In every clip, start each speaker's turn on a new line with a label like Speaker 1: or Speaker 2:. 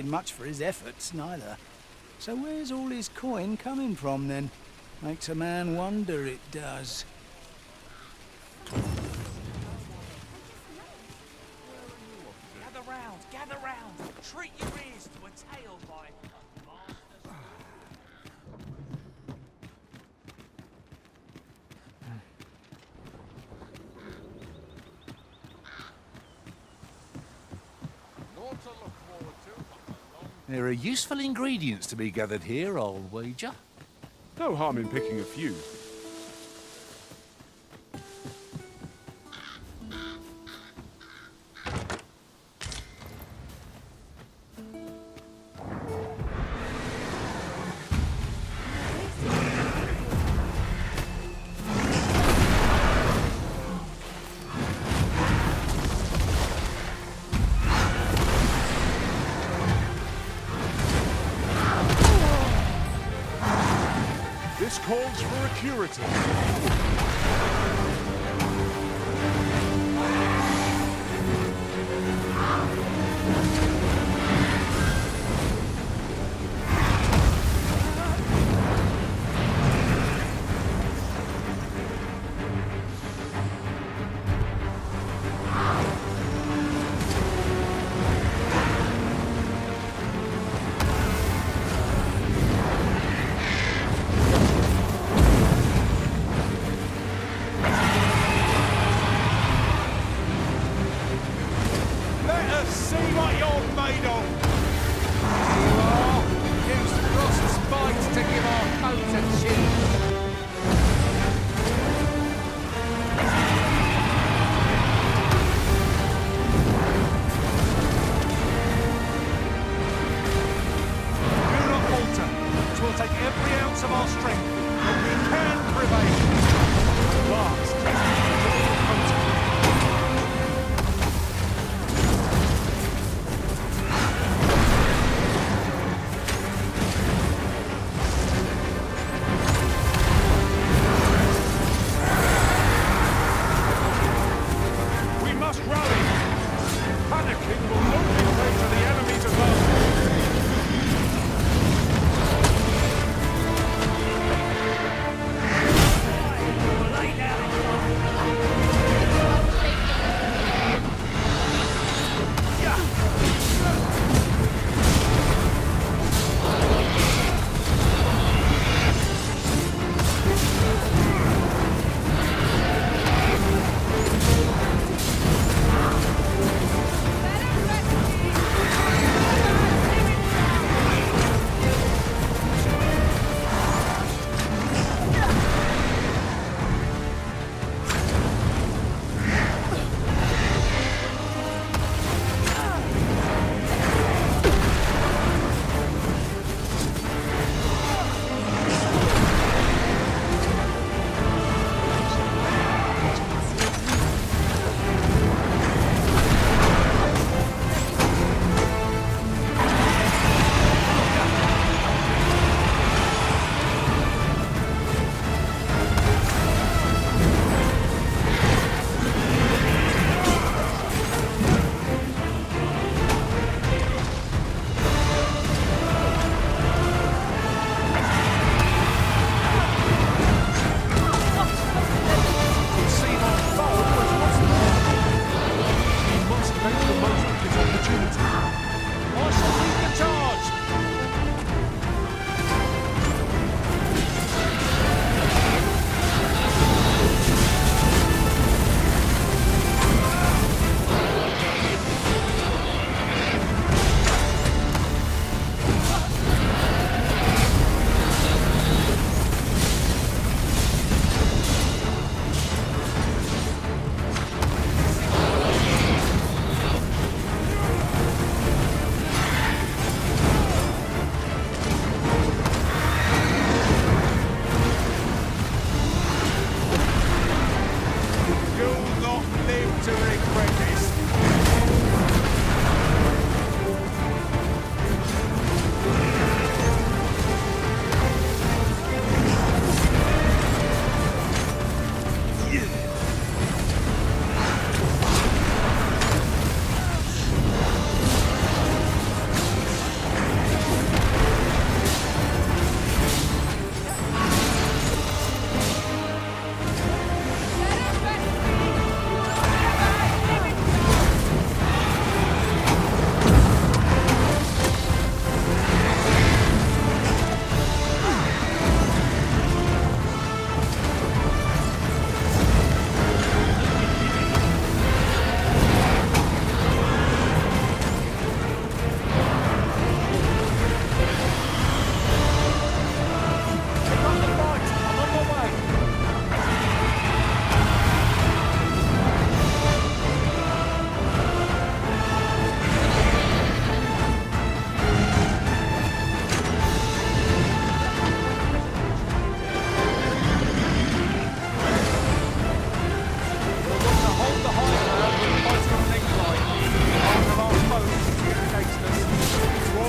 Speaker 1: much for his efforts, neither. So where's all his coin coming from, then? Makes a man wonder, it does.
Speaker 2: Gather round! Treat your ears to a tale by
Speaker 3: There are useful ingredients to be gathered here, I'll wager.
Speaker 4: No harm in picking a few. This calls for a curative.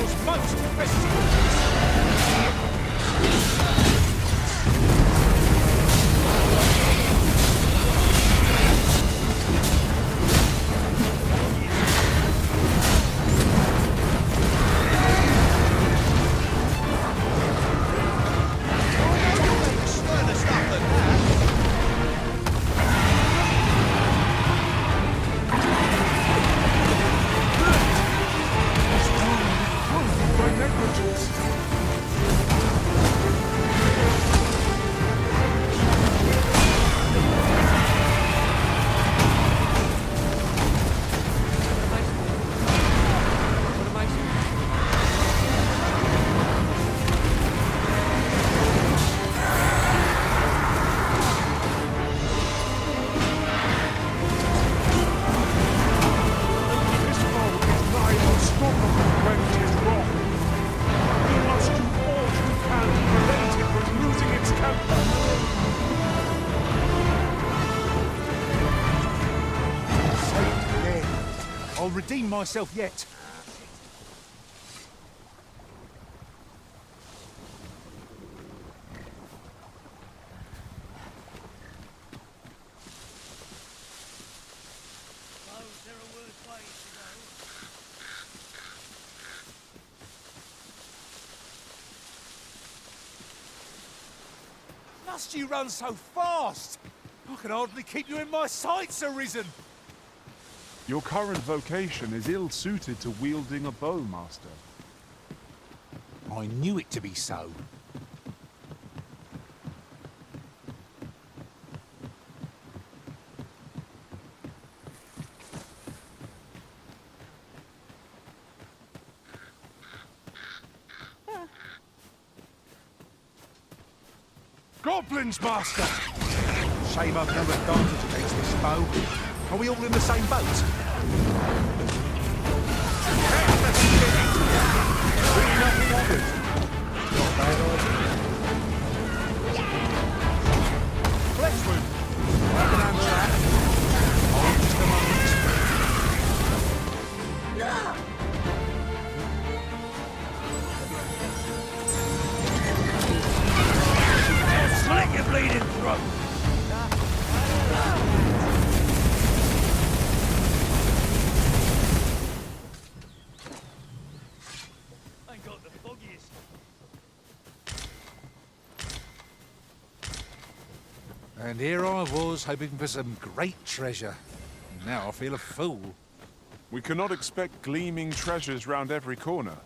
Speaker 3: Tales most festive.
Speaker 4: My negligence. This foe is nigh unstoppable when it is wrong. We must do all we can to prevent it from losing its temper.
Speaker 3: Saved again. I'll redeem myself yet.
Speaker 2: Suppose there are worse ways to go.
Speaker 3: Must you run so fast? I can hardly keep you in my sights, Arisen.
Speaker 4: Your current vocation is ill-suited to wielding a bow, Master.
Speaker 3: I knew it to be so.
Speaker 4: Goblins, Master!
Speaker 3: Shame I've no advantage against this foe. Are we all in the same boat? Nothing of it. Not bad idea. Fleshwood. I can handle that. Hold just a moment. Slit your bleeding throat.
Speaker 2: Ain't got the foggiest.
Speaker 3: And here I was, hoping for some great treasure. Now I feel a fool.
Speaker 4: We cannot expect gleaming treasures round every corner.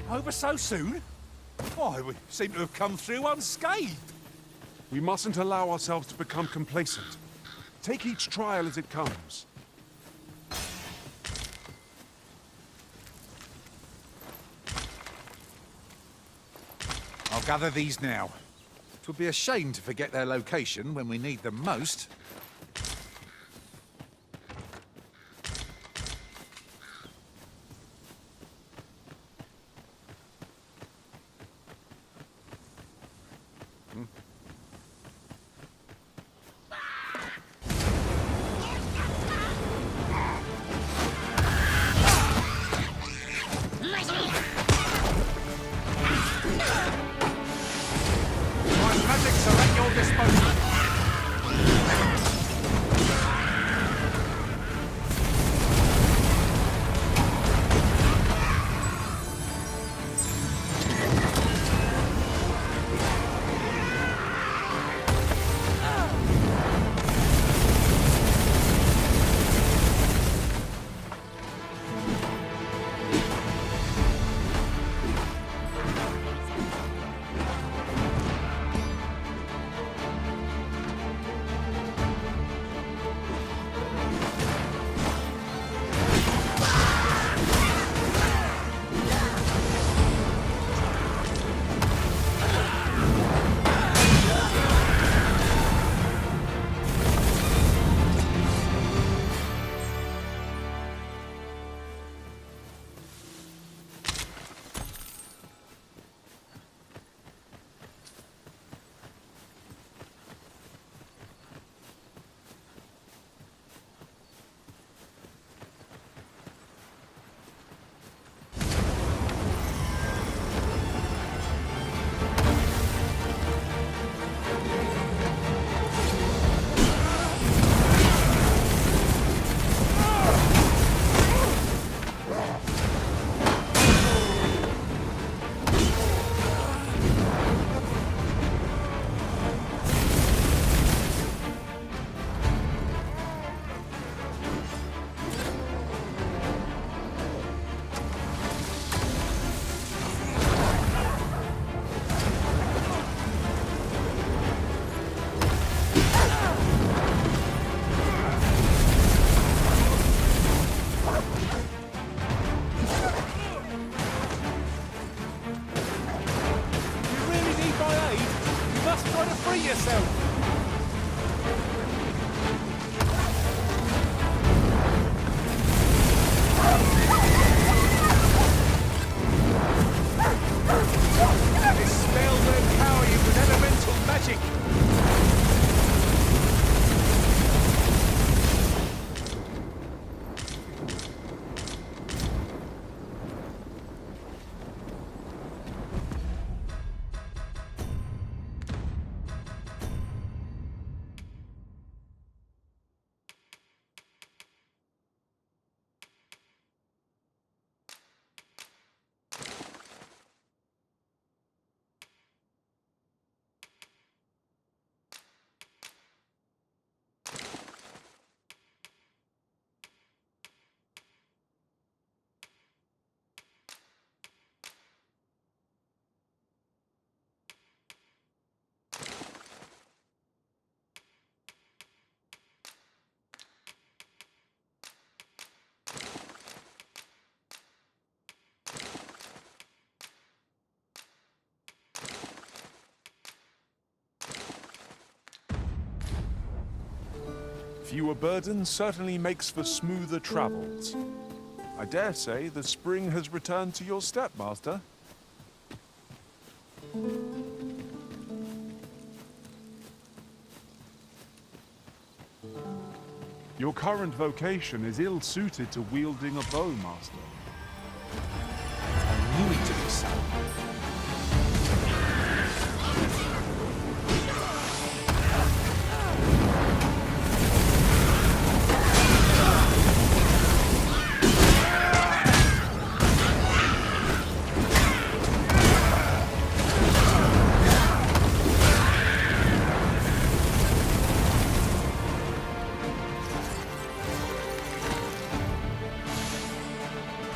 Speaker 3: Over so soon? Why, we seem to have come through unscathed.
Speaker 4: We mustn't allow ourselves to become complacent. Take each trial as it comes.
Speaker 3: I'll gather these now. It would be a shame to forget their location when we need them most. My magics are at your disposal. yourself! This spell will empower you with elemental magic!
Speaker 4: Fewer burdens certainly makes for smoother travels. I dare say the spring has returned to your step, Master. Your current vocation is ill-suited to wielding a bow, Master.
Speaker 3: I knew it to be so.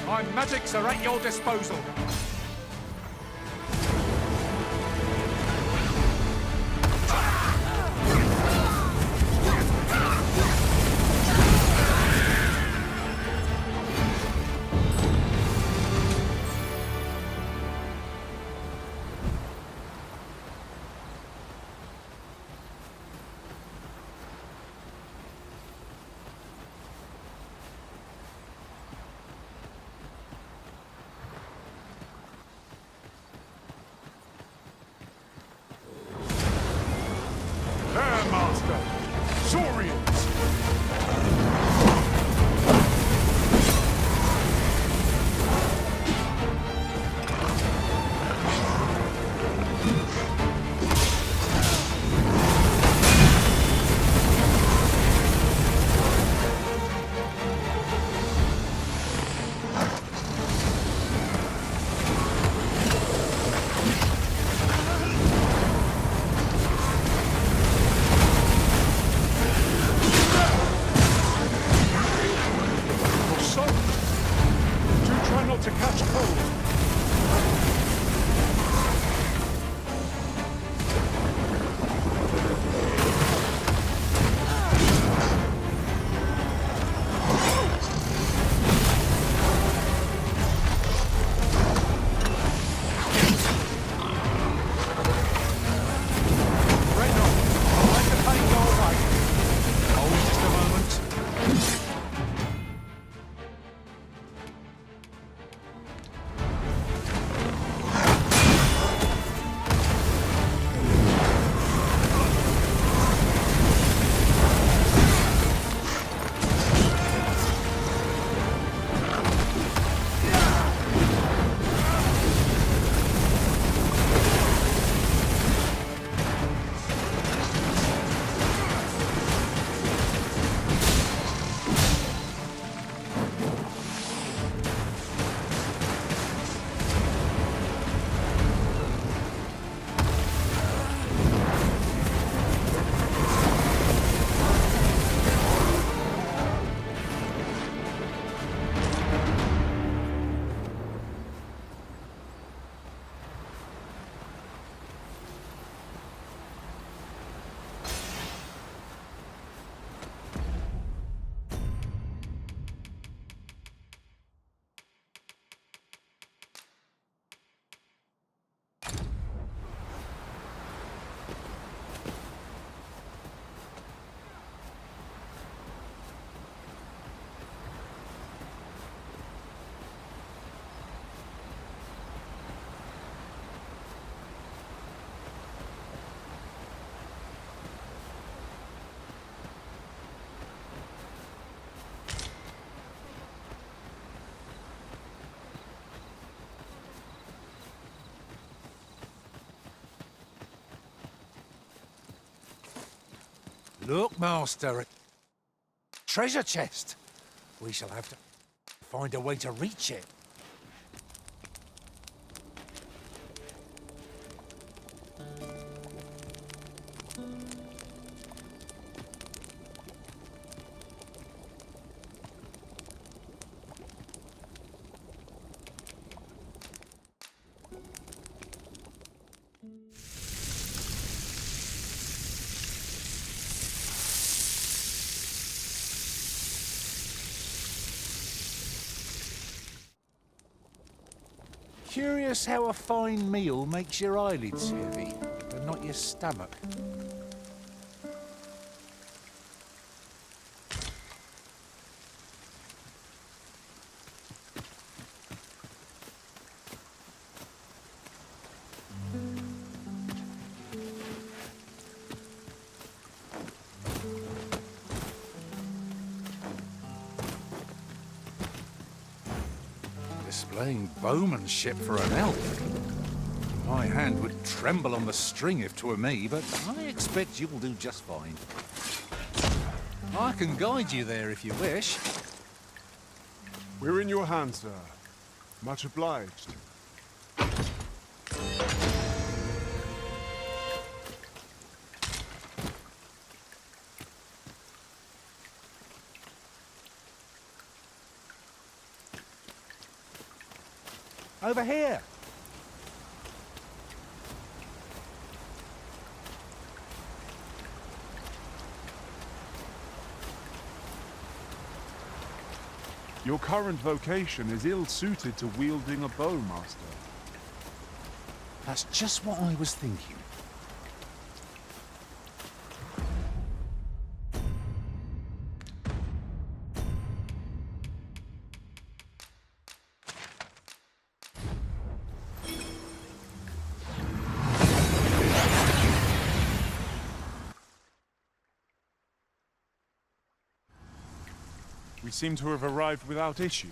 Speaker 3: My magics are at your disposal.
Speaker 4: There, Master! Saurians!
Speaker 3: Look, Master, a treasure chest. We shall have to find a way to reach it. Curious how a fine meal makes your eyelids heavy, but not your stomach. Displaying bowmanship for an elf. My hand would tremble on the string if 'twere me, but I expect you'll do just fine. I can guide you there if you wish.
Speaker 4: We're in your hands, sir. Much obliged.
Speaker 3: Over here.
Speaker 4: Your current vocation is ill-suited to wielding a bow, Master.
Speaker 3: That's just what I was thinking.
Speaker 4: We seem to have arrived without issue.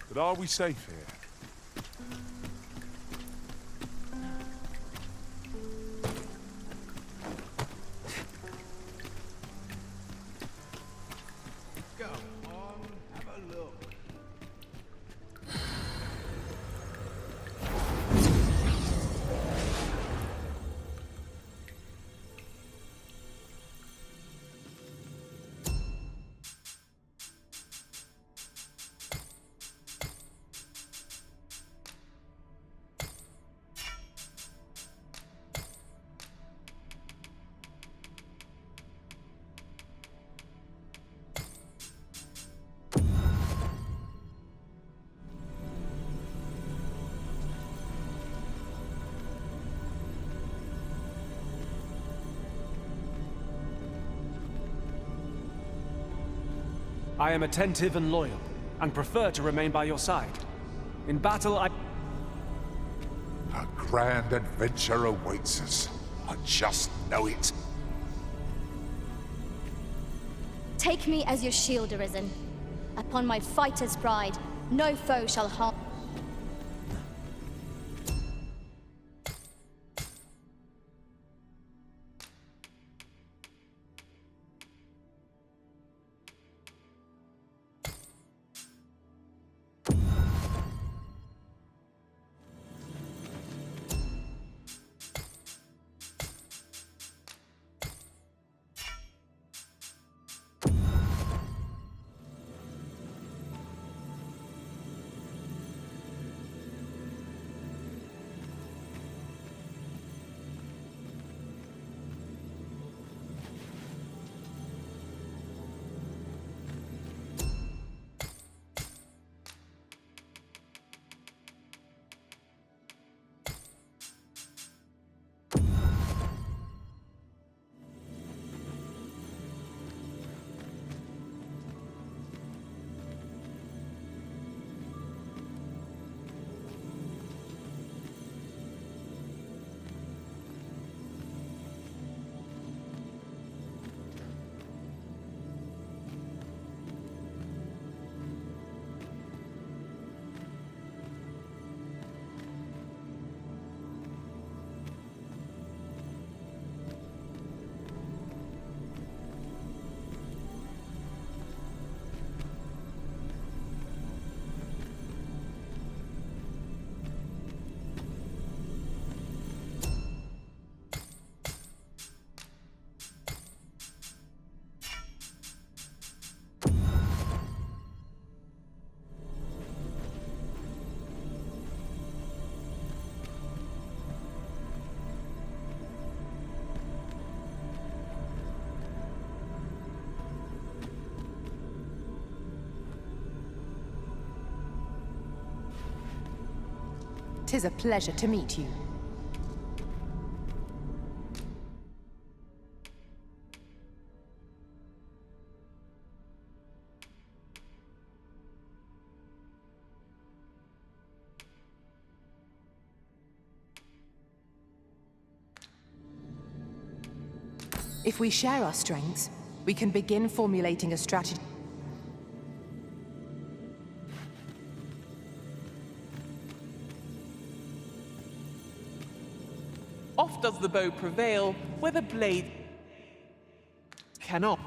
Speaker 4: But are we safe here?
Speaker 1: Go on, have a look.
Speaker 5: I am attentive and loyal, and prefer to remain by your side. In battle, I...
Speaker 3: A grand adventure awaits us. I just know it.
Speaker 6: Take me as your shield, Arisen. Upon my fighter's pride, no foe shall harm.
Speaker 7: 'Tis a pleasure to meet you. If we share our strengths, we can begin formulating a strategy.
Speaker 8: Oft does the bow prevail where the blade cannot.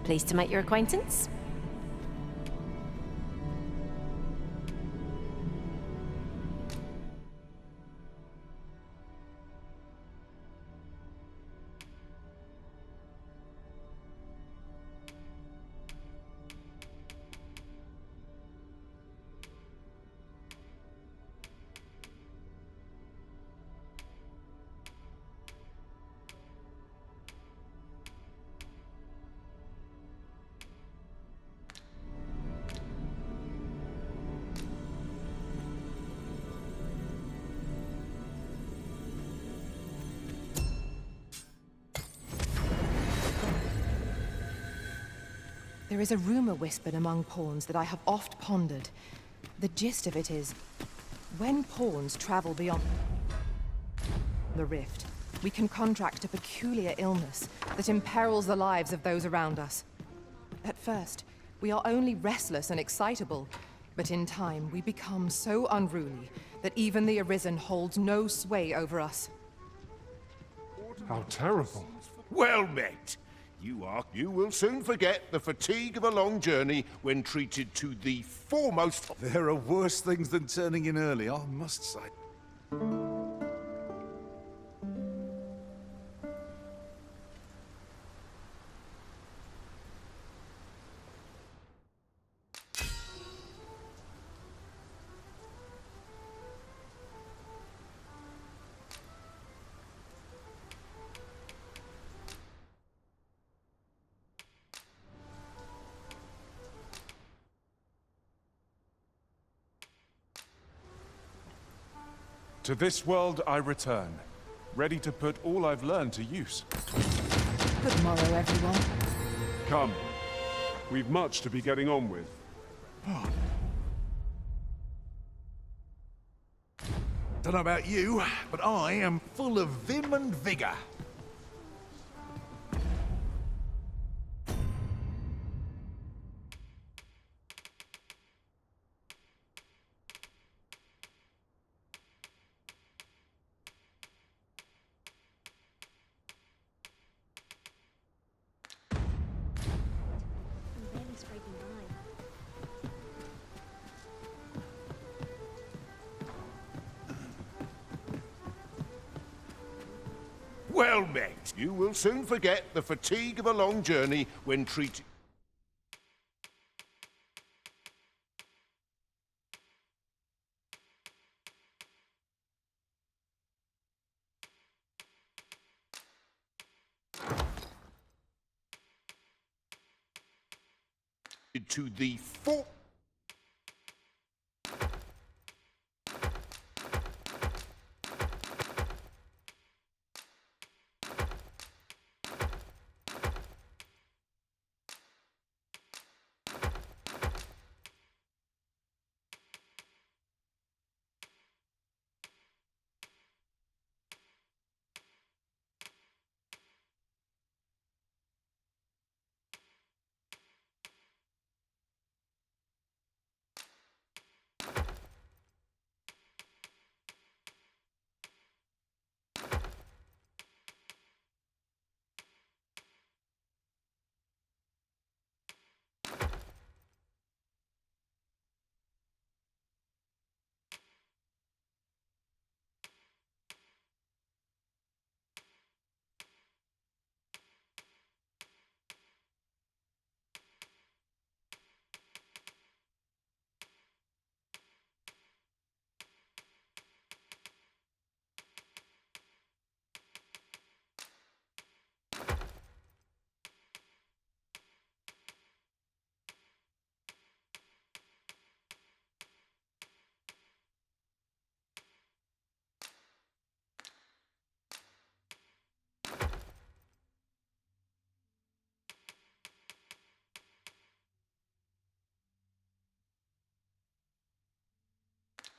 Speaker 9: Pleased to make your acquaintance.
Speaker 7: There is a rumor whispered among pawns that I have oft pondered. The gist of it is, when pawns travel beyond the rift, we can contract a peculiar illness that imperils the lives of those around us. At first, we are only restless and excitable, but in time we become so unruly that even the Arisen holds no sway over us.
Speaker 4: How terrible.
Speaker 10: Well met. You will soon forget the fatigue of a long journey when treated to the foremost...
Speaker 3: There are worse things than turning in early, I must say.
Speaker 4: To this world I return, ready to put all I've learned to use.
Speaker 7: Good morrow, everyone.
Speaker 4: Come. We've much to be getting on with.
Speaker 3: Don't know about you, but I am full of vim and vigor.
Speaker 10: Well met. You will soon forget the fatigue of a long journey when treated... to the fore...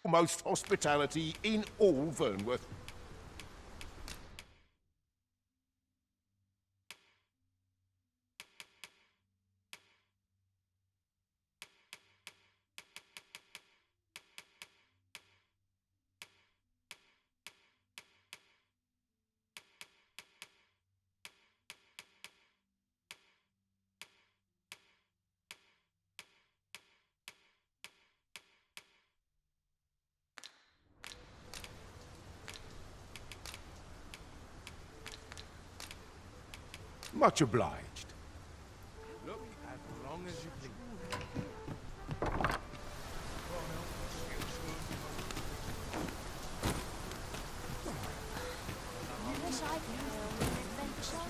Speaker 10: foremost hospitality in all Vernworth. Much obliged.
Speaker 4: Look, as long as you please.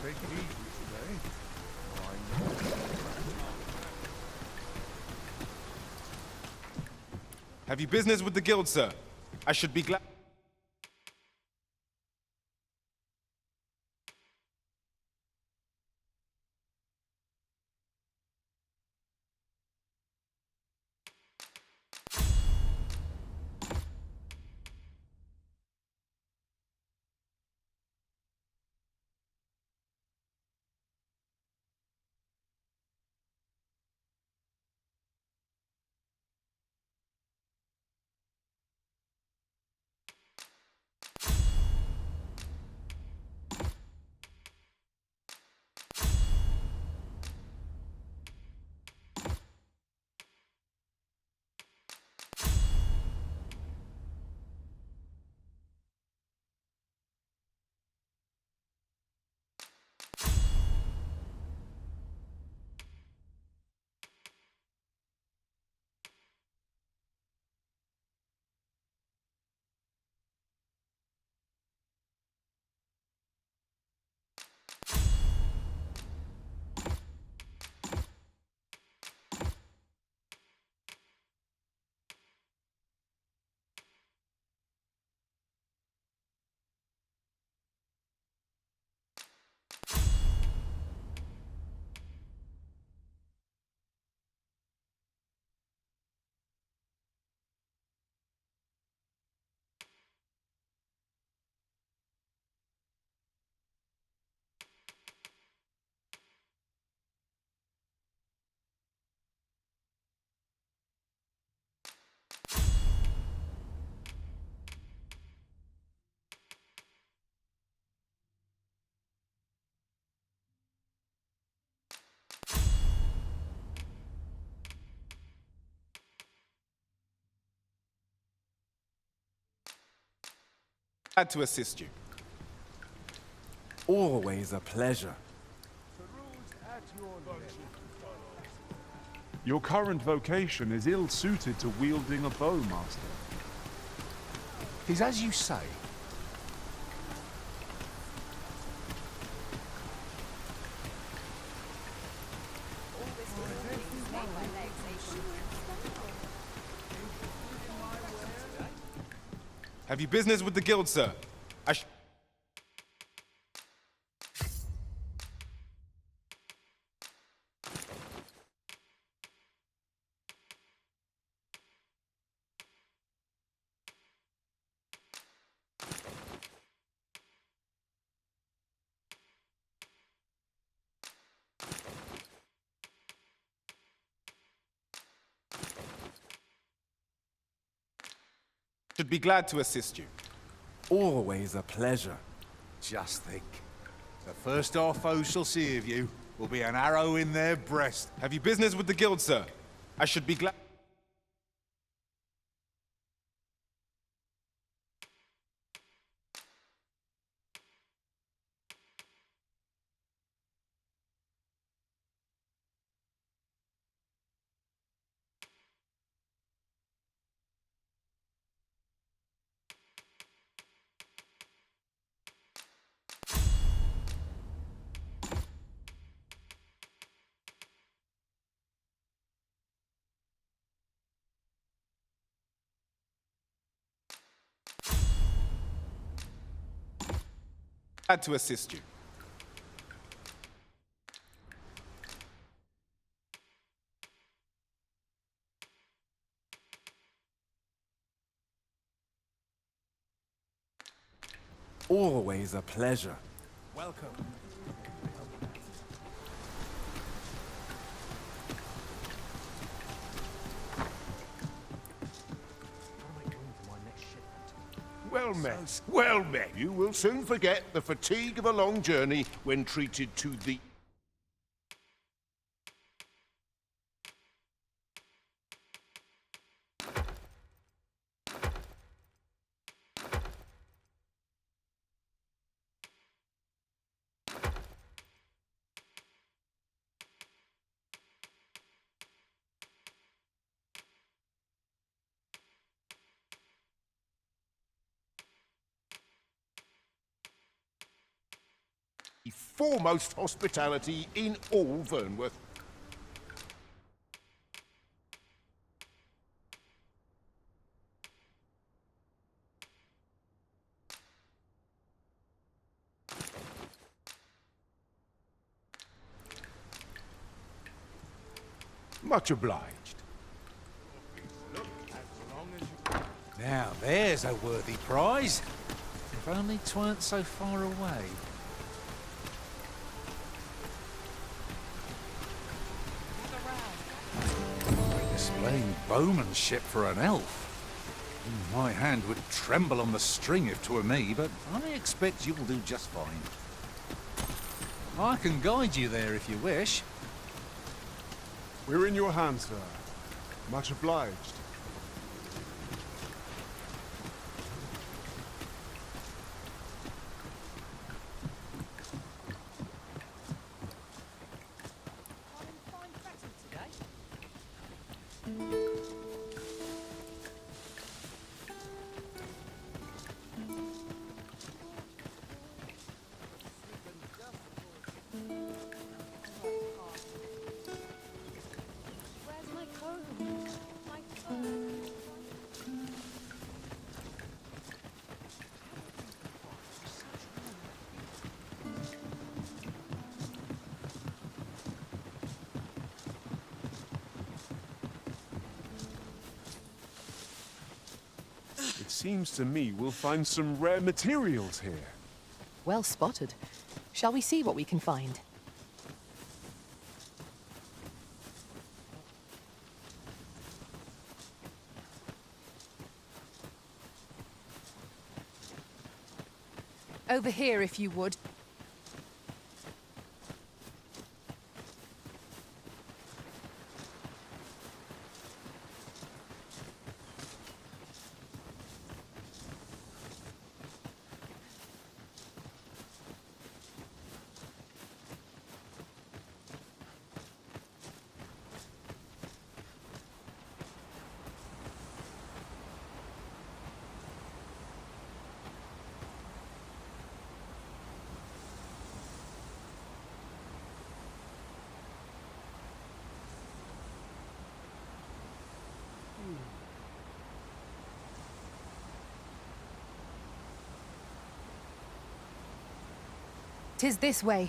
Speaker 4: Take it easy today.
Speaker 11: Have you business with the guild, sir? I should be glad. Glad to assist you. Always a pleasure.
Speaker 4: Your current vocation is ill-suited to wielding a bow, Master.
Speaker 3: Tis as you say.
Speaker 11: Have you business with the guild, sir? Should be glad to assist you. Always a pleasure.
Speaker 3: Just think. The first our foes shall see of you will be an arrow in their breast.
Speaker 11: Have you business with the guild, sir? I should be glad. Glad to assist you. Always a pleasure.
Speaker 5: Welcome.
Speaker 10: Well met, well met. You will soon forget the fatigue of a long journey when treated to the... foremost hospitality in all Vernworth. Much obliged.
Speaker 3: Now there's a worthy prize. If only 'tweren't so far away. Displaying bowmanship for an elf. My hand would tremble on the string if 'twere me, but I expect you'll do just fine. I can guide you there if you wish.
Speaker 4: We're in your hands, sir. Much obliged. It seems to me we'll find some rare materials here.
Speaker 7: Well spotted. Shall we see what we can find? Over here, if you would. "'Tis this way."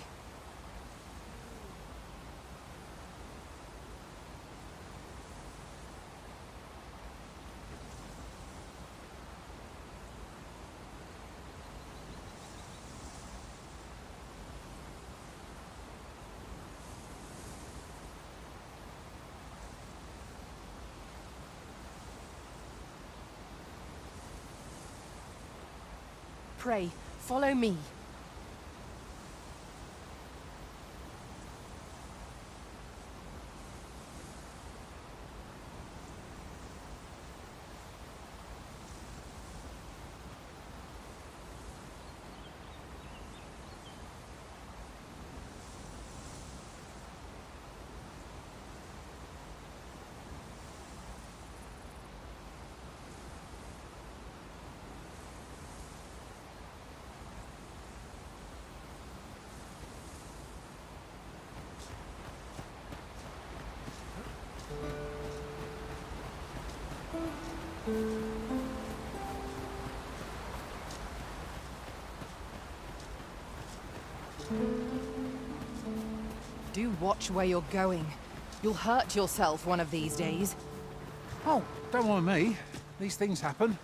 Speaker 7: Pray, follow me. Do watch where you're going. You'll hurt yourself one of these days.
Speaker 3: Oh, don't mind me. These things happen.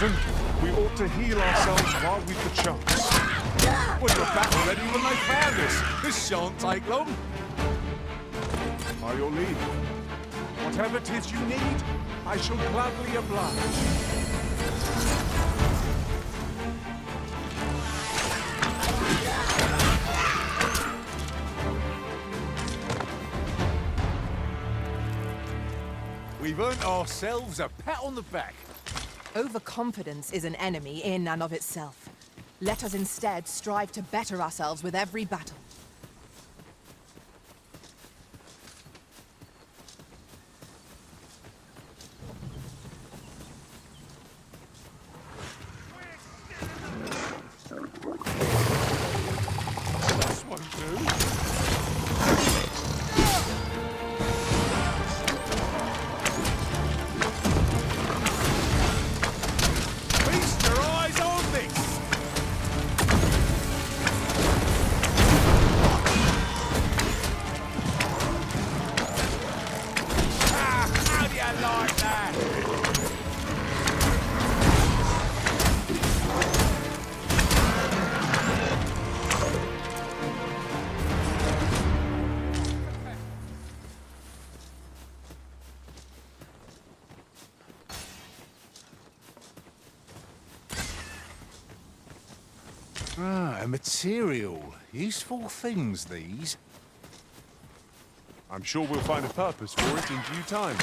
Speaker 4: Arisen. We ought to heal ourselves while we've the chance.
Speaker 3: Was the battle ready when they found us? This shan't take long.
Speaker 4: By your leave. Whatever it is you need, I shall gladly oblige.
Speaker 3: We've earned ourselves a pat on the back.
Speaker 7: Overconfidence is an enemy in and of itself. Let us instead strive to better ourselves with every battle.
Speaker 4: This won't do.
Speaker 3: Feast your eyes on this! How do you like that? A material. Useful things, these.
Speaker 4: I'm sure we'll find a purpose for it in due time.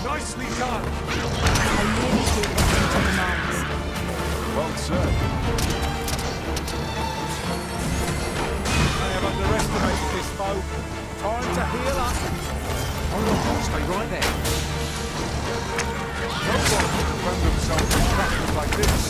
Speaker 4: Nicely done!
Speaker 7: I really did listen to the mines.
Speaker 4: Well said.
Speaker 3: I have underestimated this foe. Time to heal up. Hold on, stay right there.
Speaker 4: No one can defend themselves in battles like this.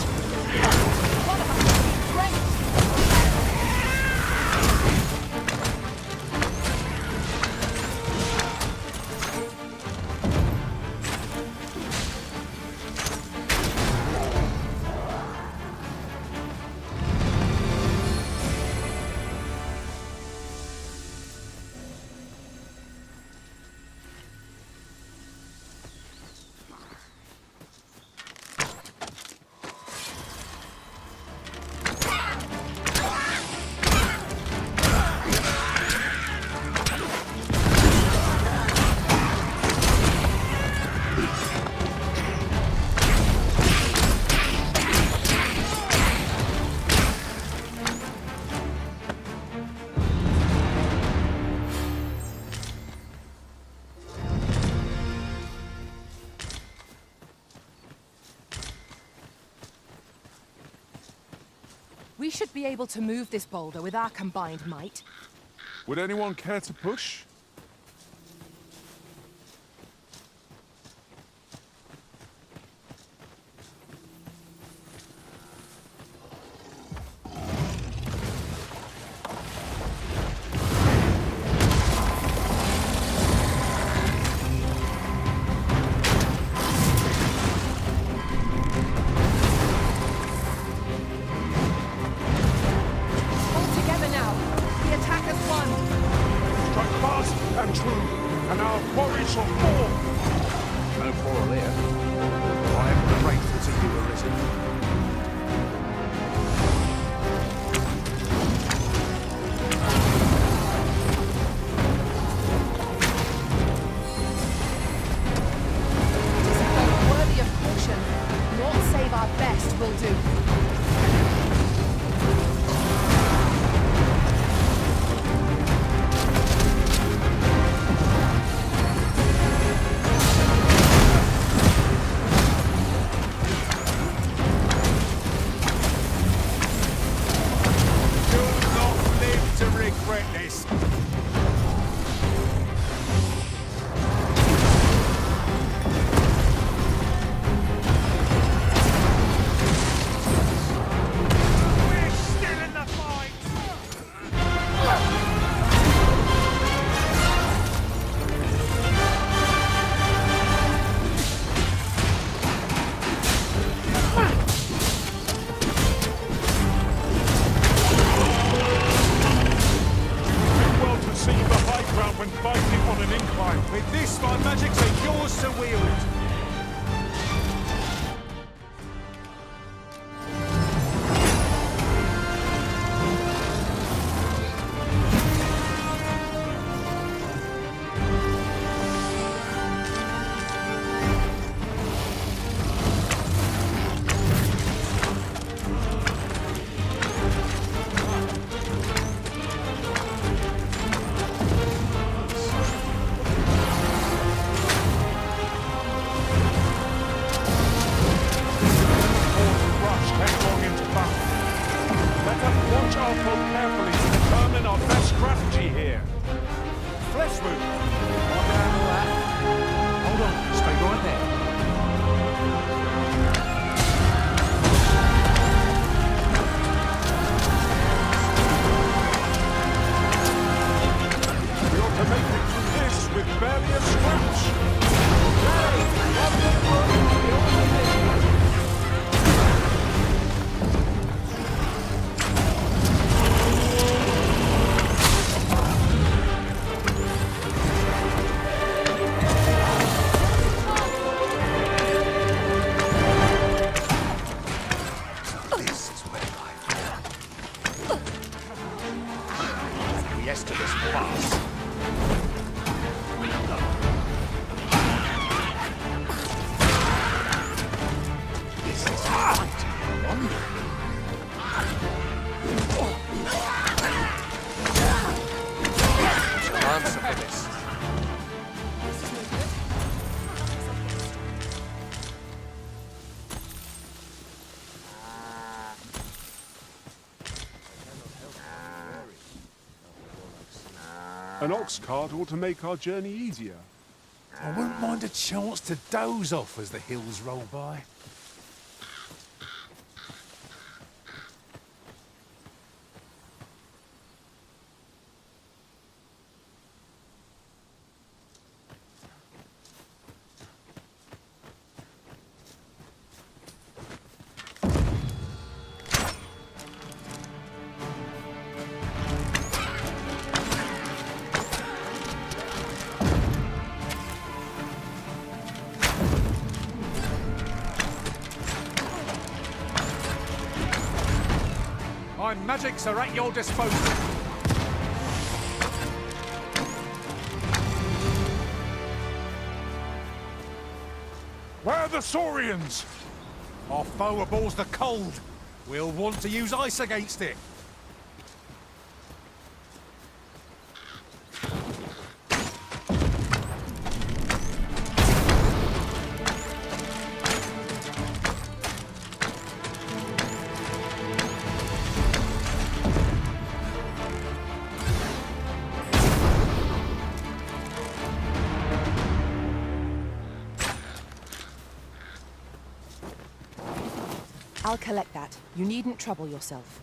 Speaker 7: We should be able to move this boulder with our combined might.
Speaker 4: Would anyone care to push?
Speaker 7: Hold together now. The attack has won.
Speaker 4: Strike fast and true, and our quarry shall fall.
Speaker 3: No quarrel here. I am grateful to you, Arisen.
Speaker 7: Worthy of caution. Naught save our best will do.
Speaker 4: fighting on an incline.
Speaker 2: With this, my magics are yours to wield.
Speaker 4: An ox cart ought to make our journey easier.
Speaker 3: I wouldn't mind a chance to doze off as the hills roll by.
Speaker 2: My magics are at your disposal.
Speaker 4: Where are the Saurians?
Speaker 3: Our foe abhors the cold. We'll want to use ice against it.
Speaker 7: I'll collect that. You needn't trouble yourself.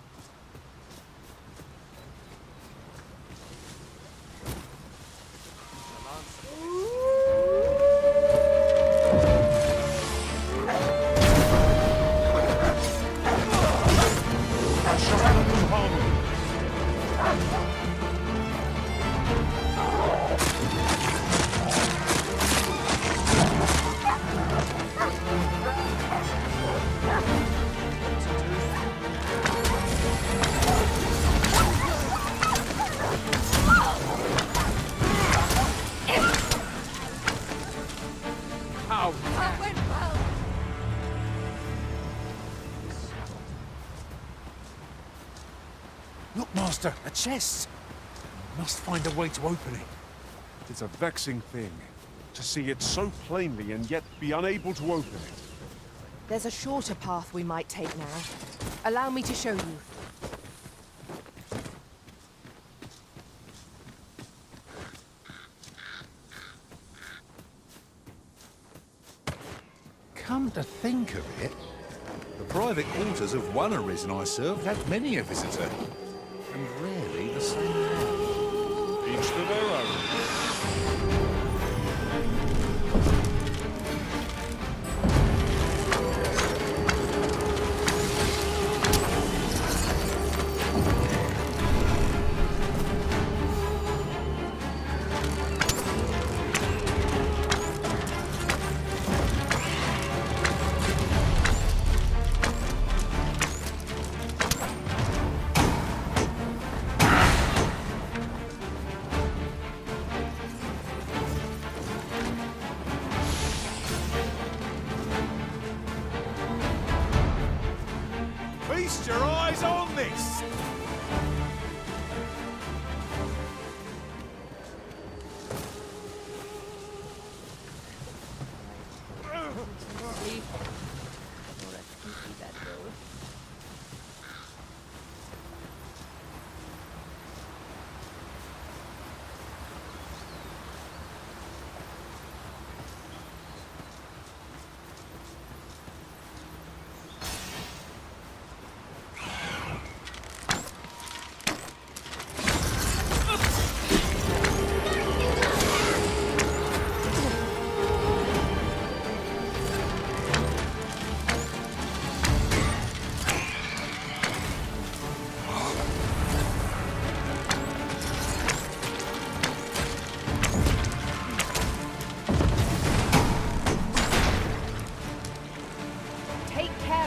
Speaker 3: Look, Master, a chest. Must find a way to open it.
Speaker 4: It's a vexing thing to see it so plainly and yet be unable to open it.
Speaker 7: There's a shorter path we might take now. Allow me to show you.
Speaker 3: Come to think of it, the private quarters of one arisen I served had many a visitor, and rarely the same man.
Speaker 4: Each to their own. eyes on this!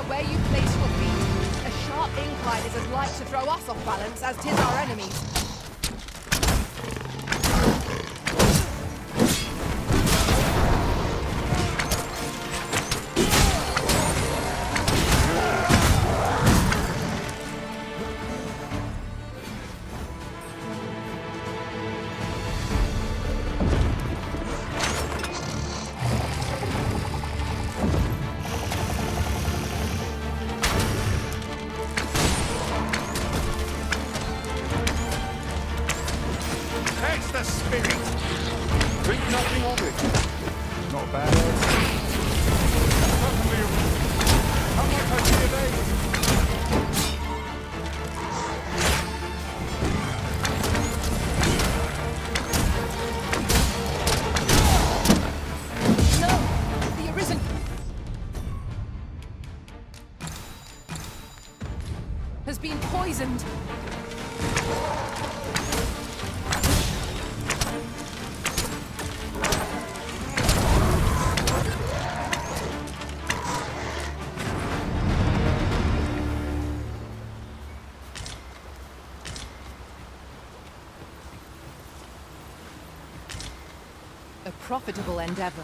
Speaker 7: Where you place your feet, a sharp incline is as like to throw us off balance as 'tis our enemies.
Speaker 10: That's the spirit! Think nothing of it.
Speaker 3: Not bad.
Speaker 4: Certainly, how might I be of aid?
Speaker 7: No! The Arisen... has been poisoned. A profitable endeavor.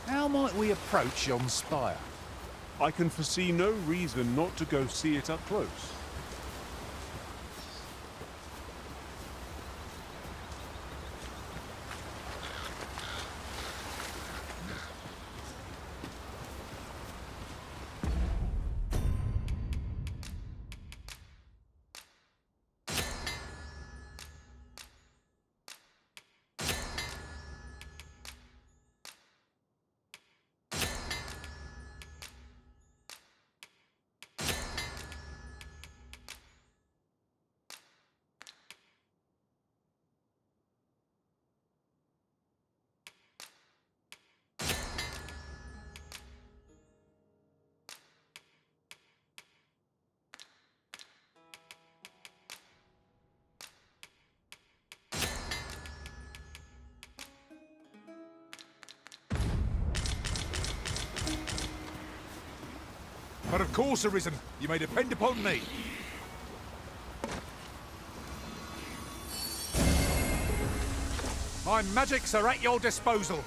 Speaker 3: How might we approach yon spire?
Speaker 4: I can foresee no reason not to go see it up close.
Speaker 3: But of course, Arisen. You may depend upon me. My magics are at your disposal.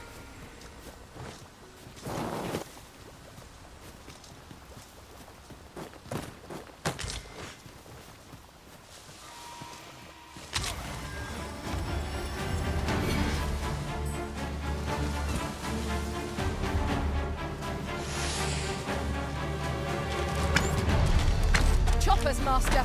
Speaker 7: Choppers, Master!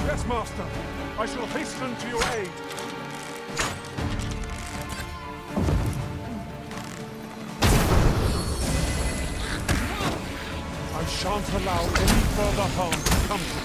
Speaker 4: Yes, Master. I shall hasten to your aid. I shan't allow any further harm to come to you.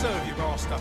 Speaker 3: serve you, master?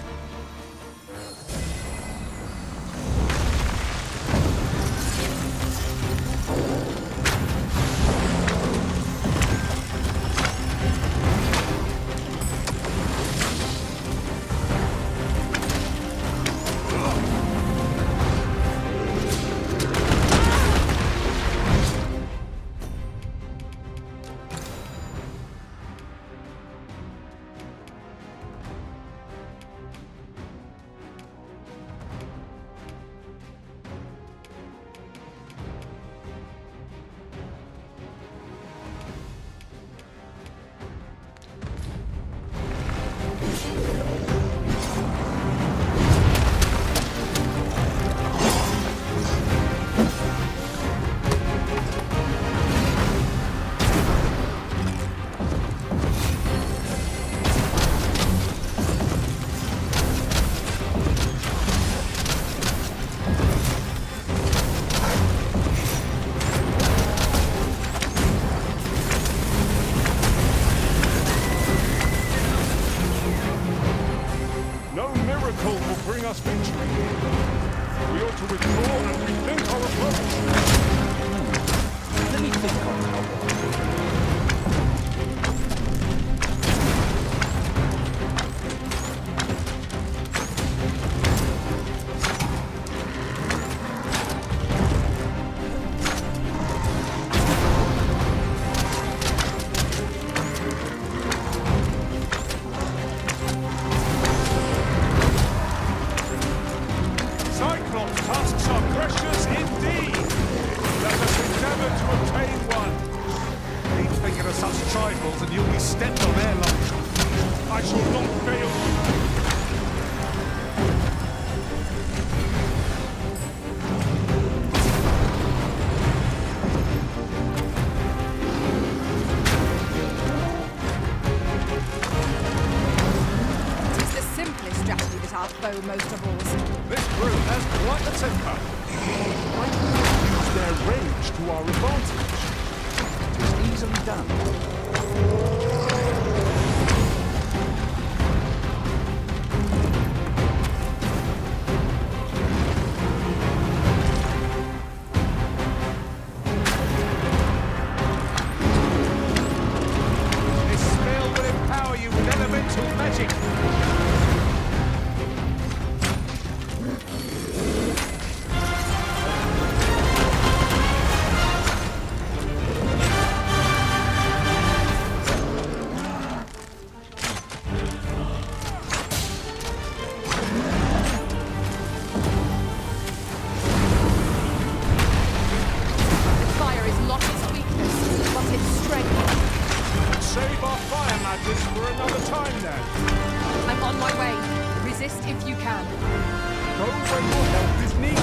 Speaker 7: Most of all.
Speaker 3: This crew has quite the temper.
Speaker 4: Why can't we use their rage to our advantage?
Speaker 1: It's easily done.
Speaker 3: This spell will empower you with elemental magic.
Speaker 4: Save our fire magic for another time then.
Speaker 7: I'm on my way. Resist if you can.
Speaker 4: Go when your help is needed.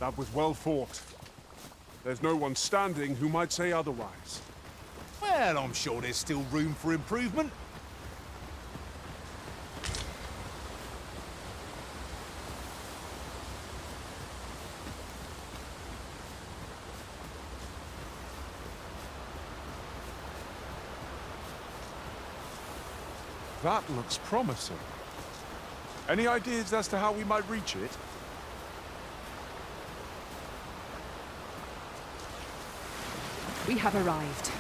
Speaker 4: That was well fought. There's no one standing who might say otherwise.
Speaker 3: Well, I'm sure there's still room for improvement.
Speaker 4: That looks promising. Any ideas as to how we might reach it?
Speaker 7: We have arrived.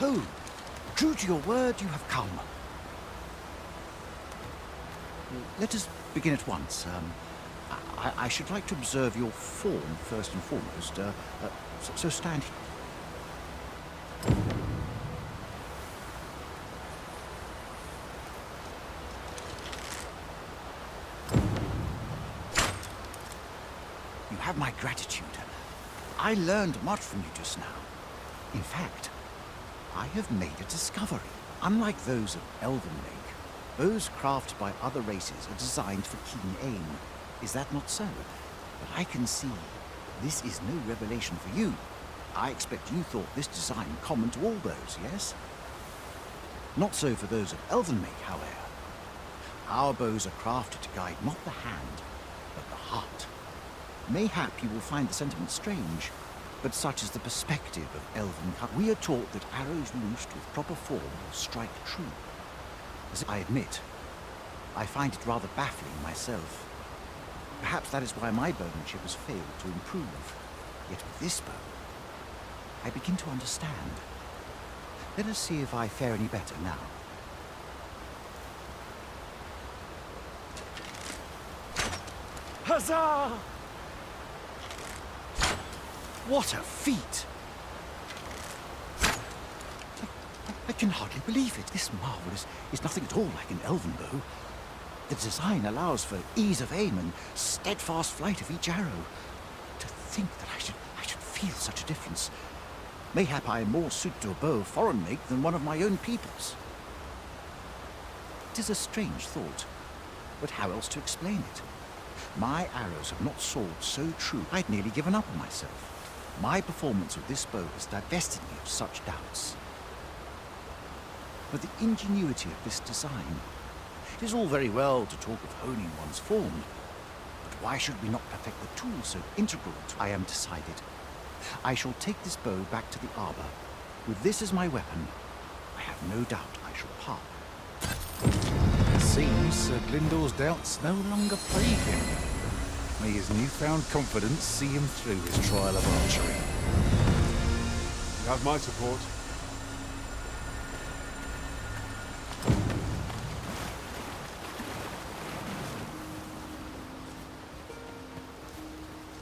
Speaker 1: Oh, true to your word, you have come. Let us begin at once. I should like to observe your form first and foremost. So stand here. You have my gratitude. I learned much from you just now. In fact, I have made a discovery. Unlike those of Elven Make, bows crafted by other races are designed for keen aim. Is that not so? But I can see this is no revelation for you. I expect you thought this design common to all bows, yes? Not so for those of Elven Make, however. Our bows are crafted to guide not the hand, but the heart. Mayhap you will find the sentiment strange, but such is the perspective of Elven. We are taught that arrows loosed with proper form will strike true. As I admit, I find it rather baffling myself. Perhaps that is why my bowmanship has failed to improve. Yet with this bow, I begin to understand. Let us see if I fare any better now.
Speaker 5: Huzzah!
Speaker 1: What a feat! I can hardly believe it. This marvel is nothing at all like an elven bow. The design allows for ease of aim and steadfast flight of each arrow. To think that I should feel such a difference. Mayhap I am more suited to a bow of foreign make than one of my own people's. It is a strange thought, but how else to explain it? My arrows have not soared so true, I'd nearly given up on myself. My performance with this bow has divested me of such doubts. But the ingenuity of this design, it is all very well to talk of honing one's form, but why should we not perfect the tool so integral to I am decided. I shall take this bow back to the arbor. With this as my weapon, I have no doubt I shall part.
Speaker 3: It seems Sir Glyndor's doubts no longer plague him. May his newfound confidence see him through his trial of archery.
Speaker 4: You have my support.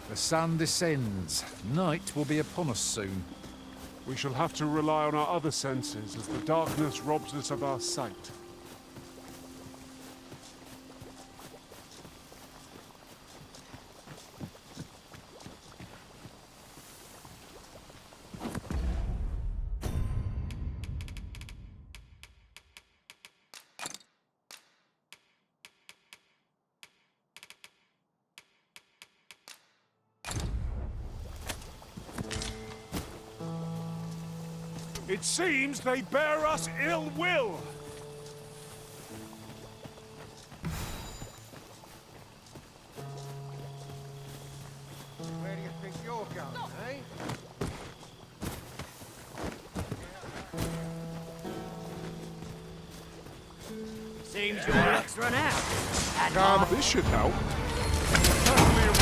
Speaker 3: The sun descends. Night will be upon us soon.
Speaker 4: We shall have to rely on our other senses as the darkness robs us of our sight. It seems they bear us ill will.
Speaker 10: Where do you think you're going, eh?
Speaker 2: Seems your luck's run out. And
Speaker 4: Come, this should help. Certainly a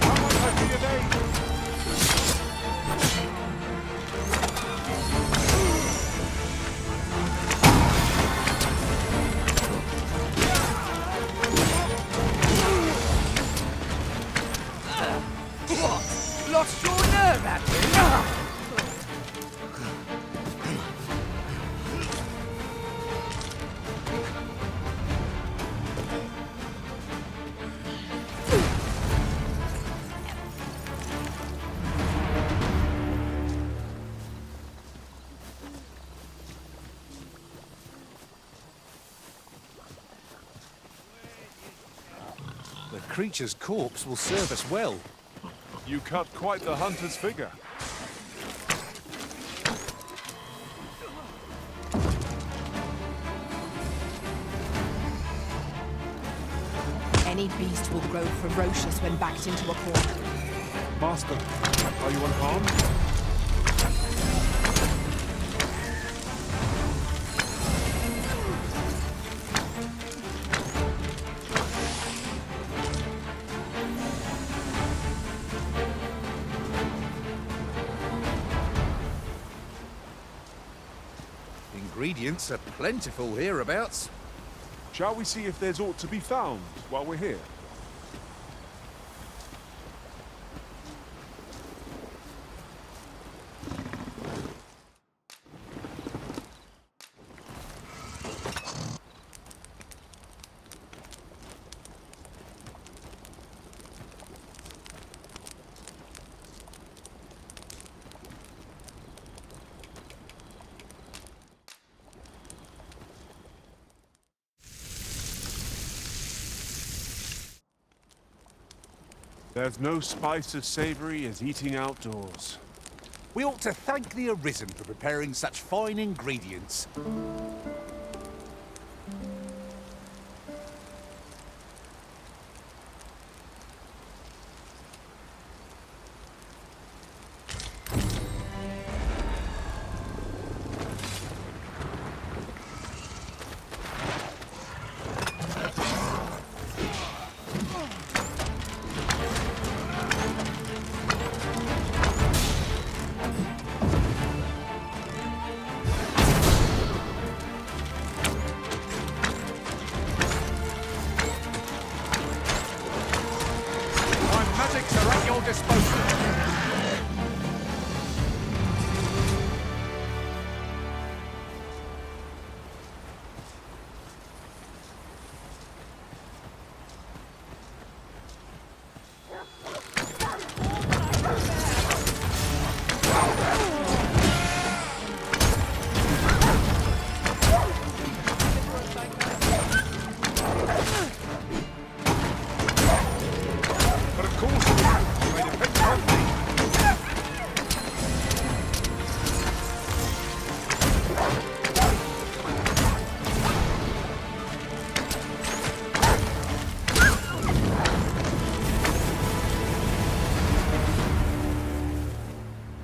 Speaker 4: How much I be of aid?
Speaker 2: Lost your nerve, have you?
Speaker 3: The creature's corpse will serve us well.
Speaker 4: You cut quite the hunter's figure.
Speaker 7: Any beast will grow ferocious when backed into a corner.
Speaker 4: Master, are you unharmed?
Speaker 3: Ingredients are plentiful hereabouts.
Speaker 4: Shall we see if there's aught to be found while we're here? There's no spice as savory as eating outdoors.
Speaker 3: We ought to thank the Arisen for preparing such fine ingredients. Magics are at your disposal.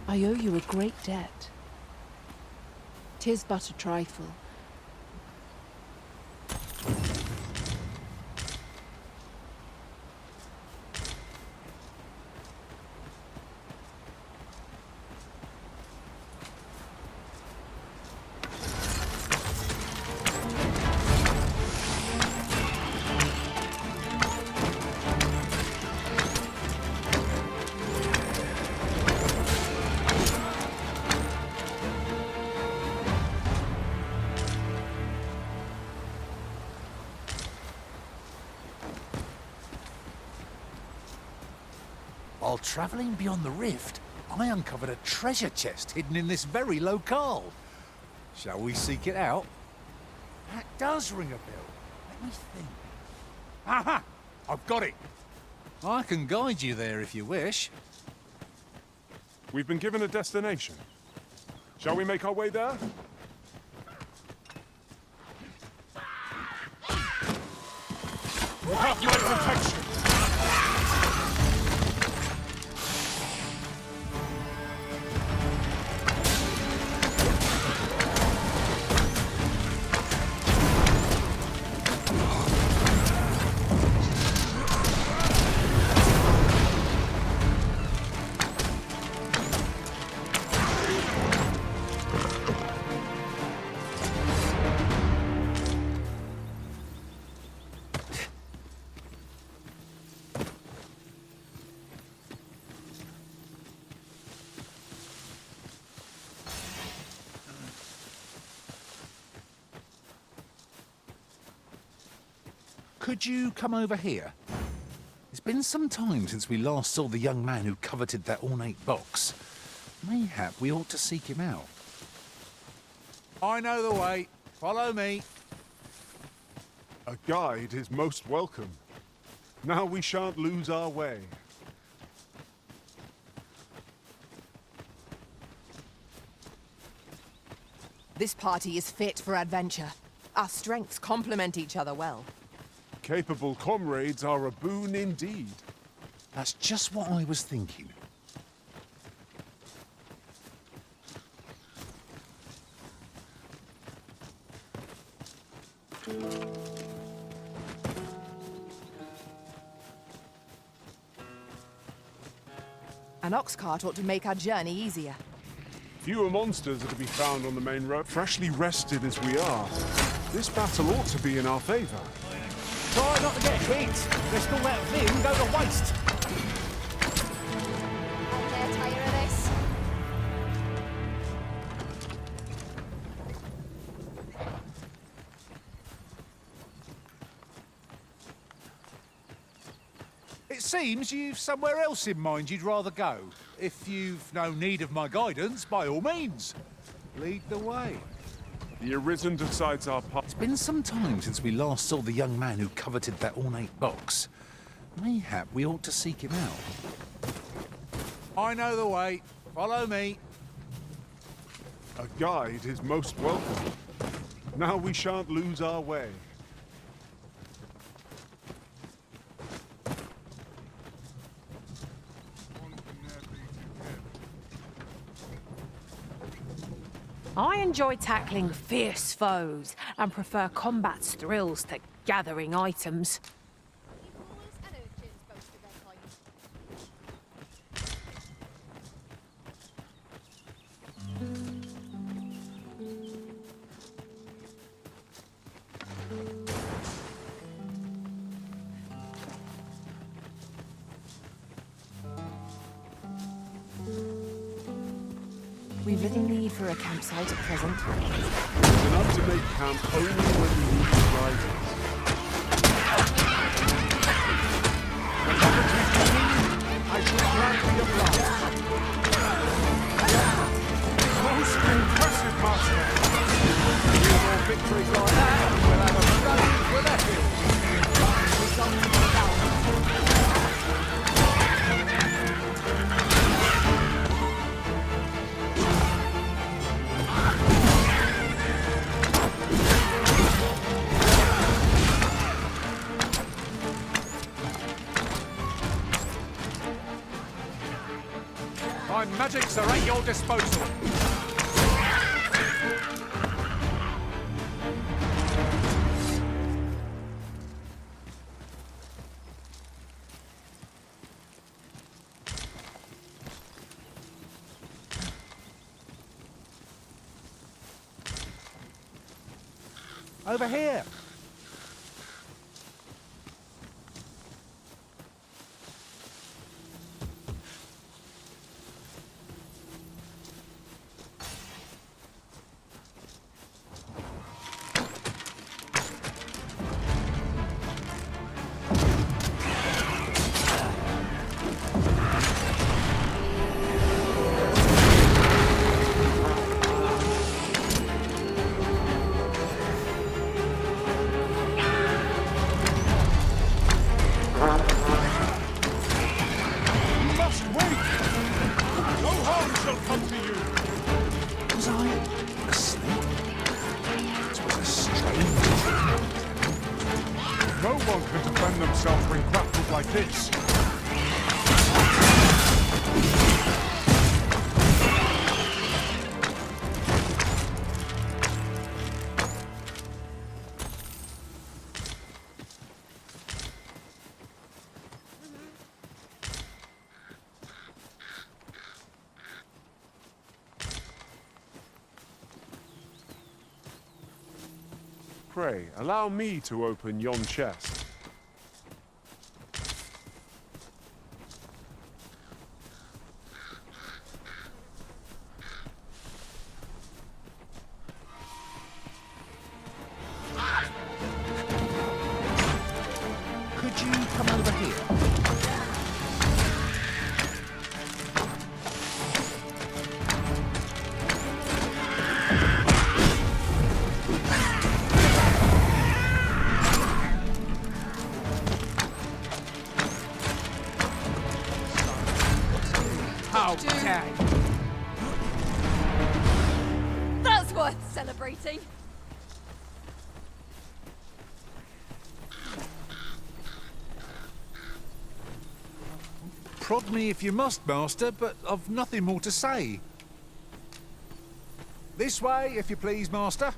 Speaker 8: I owe you a great debt. 'Tis but a trifle.
Speaker 3: While travelling beyond the rift, I uncovered a treasure chest hidden in this very locale. Shall we seek it out? That does ring a bell. Let me think. Aha! I've got it. I can guide you there if you wish.
Speaker 4: We've been given a destination. Shall we make our way there? We'll have my protection!
Speaker 3: Could you come over here? It's been some time since we last saw the young man who coveted that ornate box. Mayhap we ought to seek him out. I know the way. Follow me.
Speaker 4: A guide is most welcome. Now we shan't lose our way.
Speaker 7: This party is fit for adventure. Our strengths complement each other well.
Speaker 4: Capable comrades are a boon indeed.
Speaker 3: That's just what I was thinking.
Speaker 7: An ox cart ought to make our journey easier.
Speaker 4: Fewer monsters are to be found on the main road. Freshly rested as we are, this battle ought to be in our favor.
Speaker 3: Try not to get hit. Risk all that vim go to waste.
Speaker 6: I'm dead tired of this.
Speaker 3: It seems you've somewhere else in mind you'd rather go. If you've no need of my guidance, by all means, lead the way.
Speaker 4: The Arisen decides our path.
Speaker 3: It's been some time since we last saw the young man who coveted that ornate box. Mayhap we ought to seek him out. I know the way. Follow me.
Speaker 4: A guide is most welcome. Now we shan't lose our way.
Speaker 9: I enjoy tackling fierce foes and prefer combat's thrills to gathering items.
Speaker 7: We've little need for a campsite at present.
Speaker 4: There's enough to make camp only when we need supplies. I should gladly oblige. Most impressive, Master.
Speaker 3: Few more victories like that, and we'll have a bloody for the hill. My magics are at your disposal. Over here.
Speaker 4: No one can defend themselves when grappled like this. Pray, allow me to open yon chest.
Speaker 1: Could you come over here?
Speaker 3: Okay.
Speaker 6: That's worth celebrating.
Speaker 3: Prod me if you must, Master, but I've nothing more to say. This way, if you please, Master.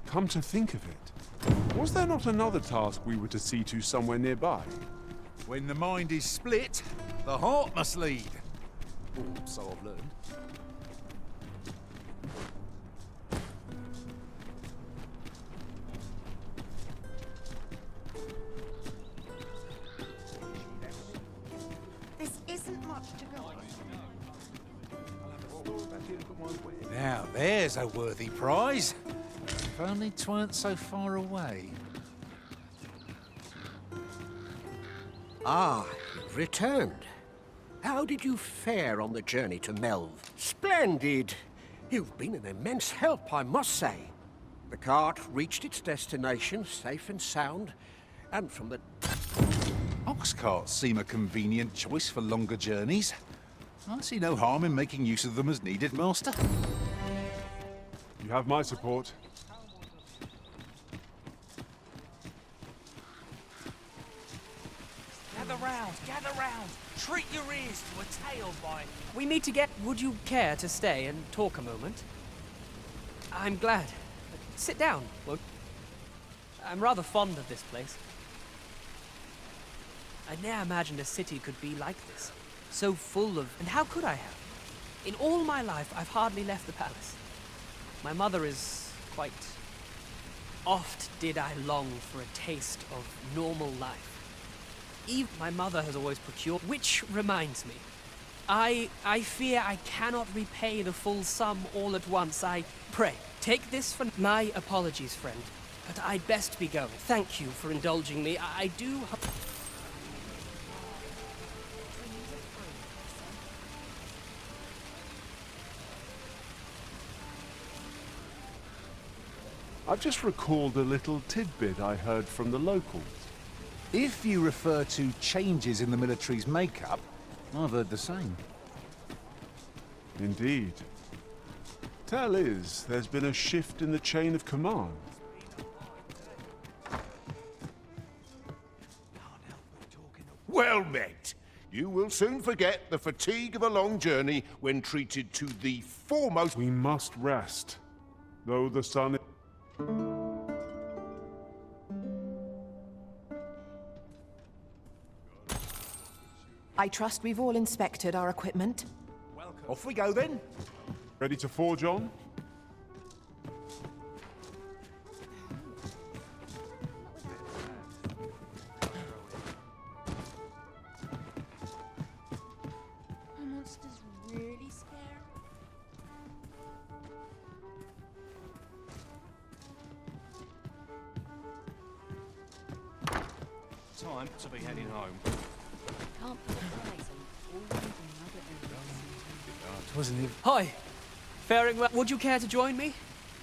Speaker 4: Come to think of it, was there not another task we were to see to somewhere nearby?
Speaker 3: When the mind is split, the heart must lead. Oh, so I've learned.
Speaker 12: This isn't much to go on.
Speaker 3: Now there's a worthy prize. only 'tweren't so far away.
Speaker 13: Ah, you've returned. How did you fare on the journey to Melv? Splendid! You've been an immense help, I must say. The cart reached its destination safe and sound, and from the...
Speaker 3: Ox carts seem a convenient choice for longer journeys. I see no harm in making use of them as needed, Master.
Speaker 4: You have my support.
Speaker 2: Gather round, gather round. Treat your ears to a tail bite.
Speaker 5: We need to get... Would you care to stay and talk a moment? I'm glad. Sit down, won't you? I'm rather fond of this place. I ne'er imagined a city could be like this. So full of... And how could I have? In all my life, I've hardly left the palace. My mother is quite... Oft did I long for a taste of normal life. Even my mother has always procured... Which reminds me, I fear I cannot repay the full sum all at once. I pray, take this for... My apologies, friend, but I'd best be going. Thank you for indulging me. I do...
Speaker 4: I've just recalled a little tidbit I heard from the locals.
Speaker 3: If you refer to changes in the military's makeup, I've heard the same.
Speaker 4: Indeed. Tell is, there's been a shift in the chain of command.
Speaker 10: Well met. You will soon forget the fatigue of a long journey when treated to the foremost...
Speaker 4: We must rest, though the sun...
Speaker 7: I trust we've all inspected our equipment.
Speaker 1: Off we go then.
Speaker 4: Ready to forge on?
Speaker 12: Are monsters really scary?
Speaker 2: Time to be heading home.
Speaker 6: Can't put a price on all the other areas.
Speaker 5: Hi. Faring well. Would you care to join me?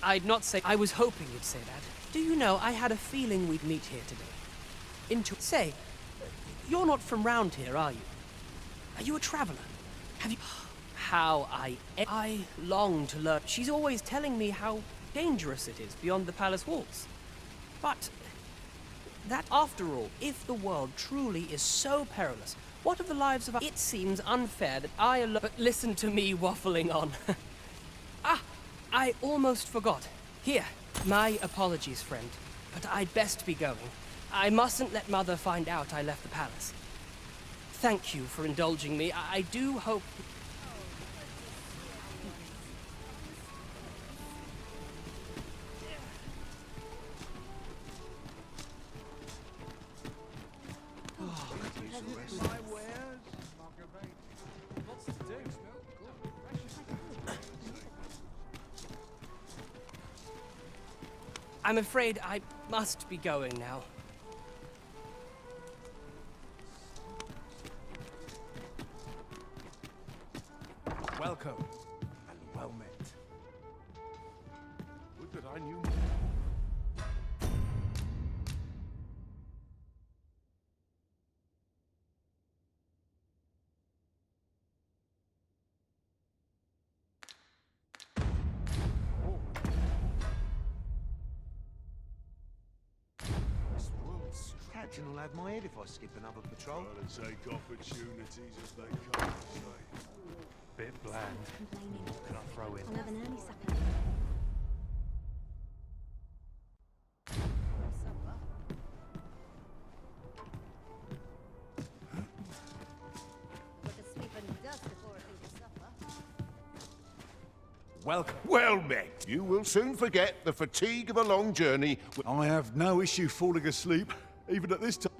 Speaker 5: I'd not say... I was hoping you'd say that. Do you know, I had a feeling we'd meet here today. Say, you're not from round here, are you? Are you a traveller? Have you... How I long to learn. She's always telling me how dangerous it is beyond the palace walls. But... that, after all, if the world truly is so perilous, what of the lives of... It seems unfair that I alone... But listen to me waffling on. I almost forgot. Here, my apologies, friend, but I'd best be going. I mustn't let Mother find out I left the palace. Thank you for indulging me. I do hope... I'm afraid I must be going now.
Speaker 2: Welcome, and well met.
Speaker 4: Would that I knew...
Speaker 1: Captain will have my head if I skip another patrol.
Speaker 4: Gotta take opportunities as they come.
Speaker 2: Bit bland. What can I throw in?
Speaker 6: I'll have an early supper.
Speaker 2: Welcome.
Speaker 10: Well met. You will soon forget the fatigue of a long journey.
Speaker 3: I have no issue falling asleep, even at this time.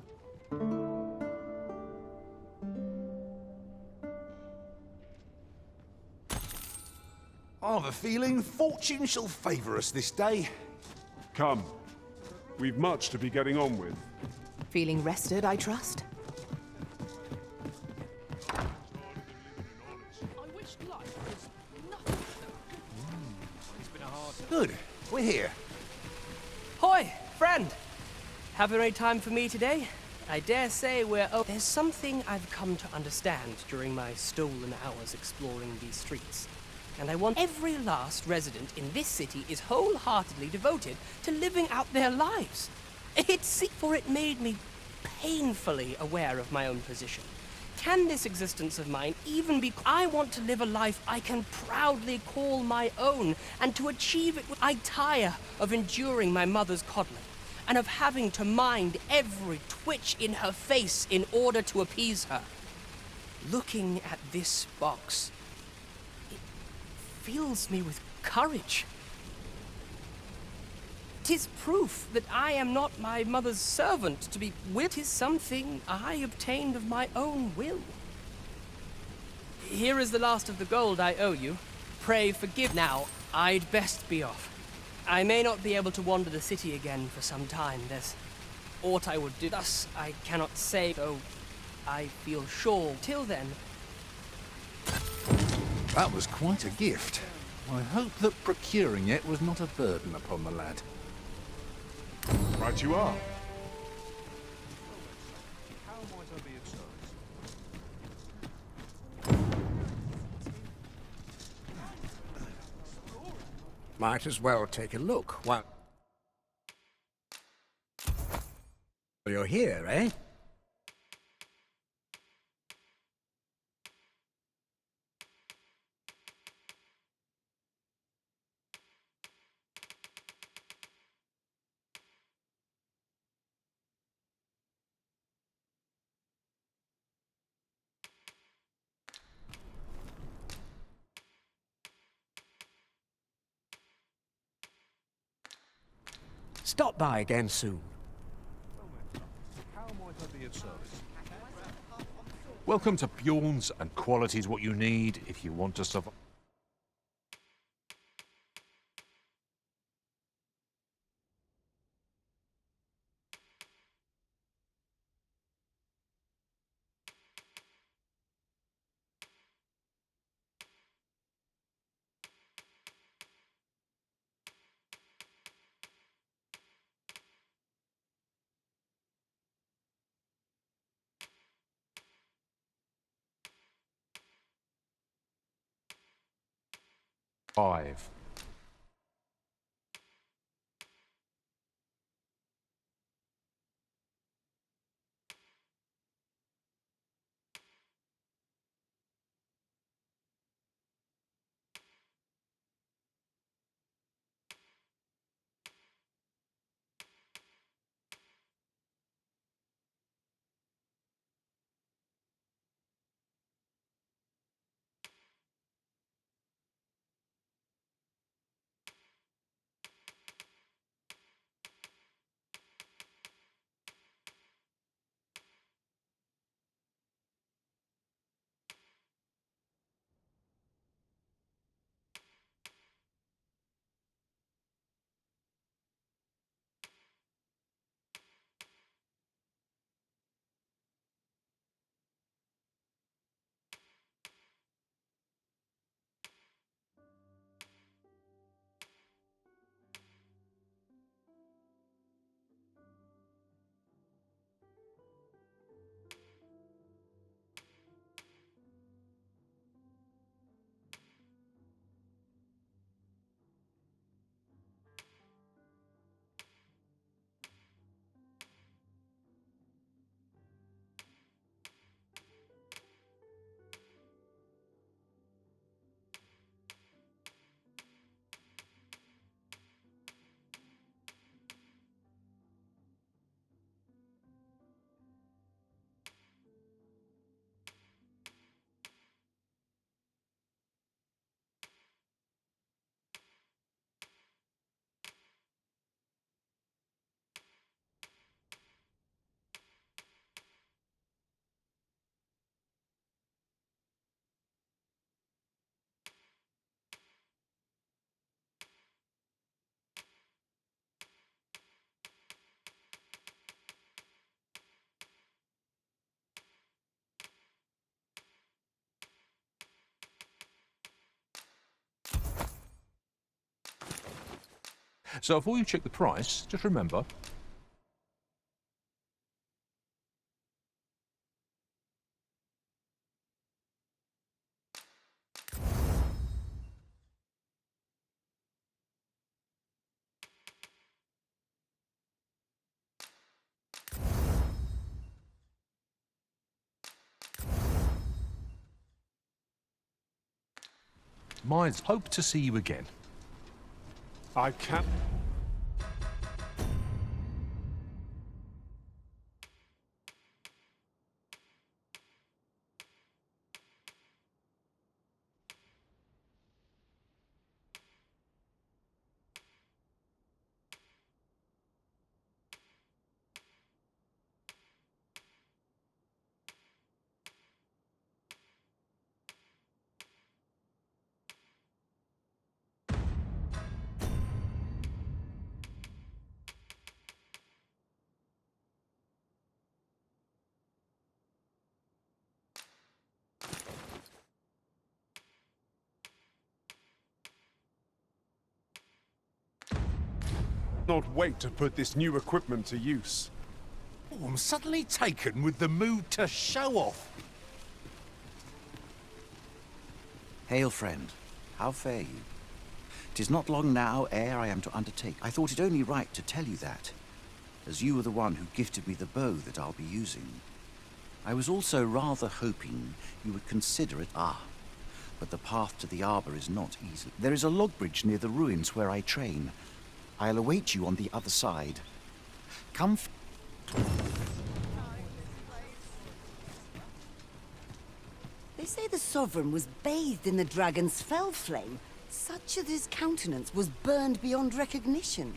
Speaker 3: I have a feeling fortune shall favour us this day.
Speaker 4: Come. We've much to be getting on with.
Speaker 7: Feeling rested, I trust?
Speaker 3: Good. We're here.
Speaker 5: Hoi, friend! Having any time for me today? I dare say we're... Oh, there's something I've come to understand during my stolen hours exploring these streets. And I want every last resident in this city is wholeheartedly devoted to living out their lives. For it made me painfully aware of my own position. Can this existence of mine even be... I want to live a life I can proudly call my own, and to achieve it, I tire of enduring my mother's coddling, and of having to mind every twitch in her face in order to appease her. Looking at this box, it fills me with courage. 'Tis proof that I am not my mother's servant to be with. 'Tis something I obtained of my own will. Here is the last of the gold I owe you. Pray forgive. Now, I'd best be off. I may not be able to wander the city again for some time. There's aught I would do. Thus, I cannot say, though I feel sure. Till then...
Speaker 3: That was quite a gift. I hope that procuring it was not a burden upon the lad.
Speaker 4: Right you are.
Speaker 13: Might as well take a look while you're here, eh? Stop by again soon.
Speaker 10: Welcome to Bjorn's, and quality's what you need if you want to survive.
Speaker 3: So before you check the price, just remember... Mine's hope to see you again.
Speaker 4: I can't... not wait to put this new equipment to use.
Speaker 3: Oh, I'm suddenly taken with the mood to show off.
Speaker 1: Hail, friend. How fare you? 'Tis not long now ere I am to undertake. I thought it only right to tell you that, as you were the one who gifted me the bow that I'll be using. I was also rather hoping you would consider it. But the path to the arbor is not easy. There is a log bridge near the ruins where I train. I'll await you on the other side. Come.
Speaker 14: They say the Sovereign was bathed in the dragon's fell flame, such that his countenance was burned beyond recognition.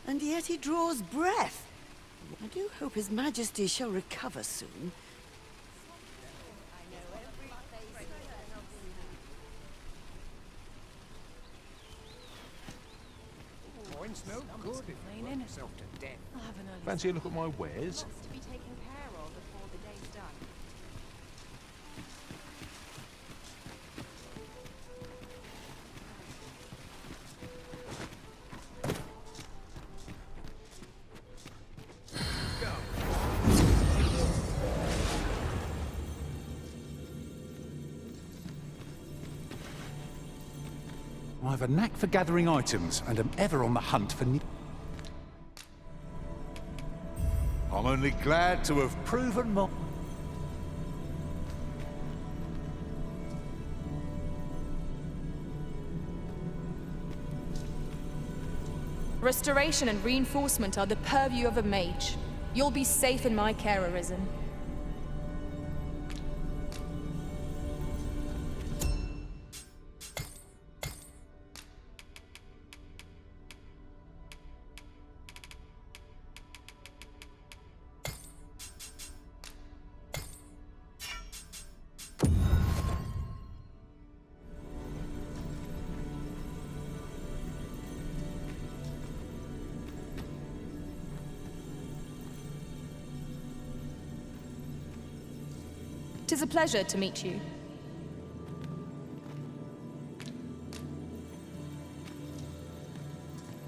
Speaker 14: And yet he draws breath. I do hope His Majesty shall recover soon.
Speaker 13: No good if you work yourself to death.
Speaker 3: Fancy a look at my wares?
Speaker 7: To be taken care of before the day's done.
Speaker 3: I have a knack for gathering items and am ever on the hunt for new... I'm only glad to have proven my...
Speaker 15: Restoration and reinforcement are the purview of a mage. You'll be safe in my care, Arisen. It is a pleasure to meet you.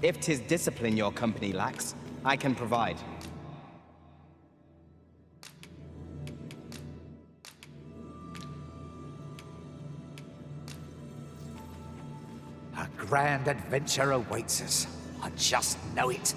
Speaker 16: If 'tis discipline your company lacks, I can provide.
Speaker 17: A grand adventure awaits us. I just know it.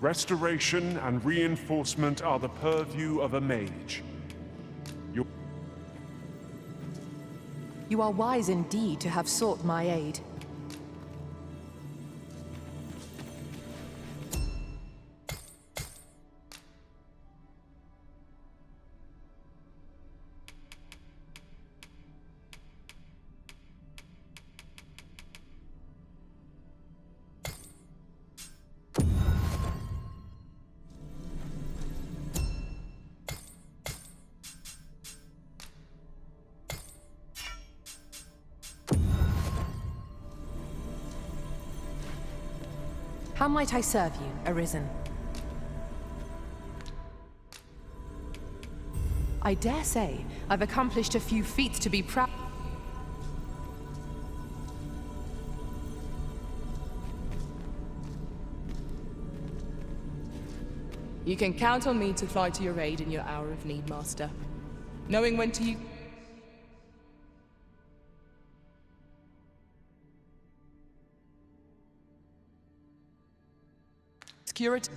Speaker 4: Restoration and reinforcement are the purview of a mage.
Speaker 7: You are wise indeed to have sought my aid. How might I serve you, Arisen? I dare say I've accomplished a few feats to be proud.
Speaker 15: You can count on me to fly to your aid in your hour of need, Master. Knowing when to use... Security...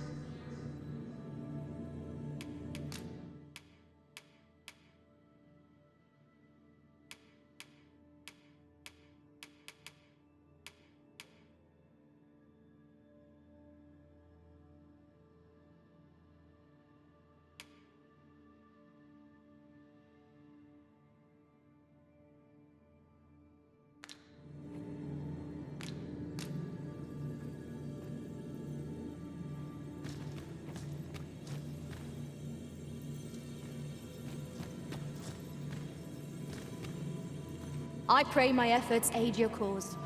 Speaker 6: I pray my efforts aid your cause.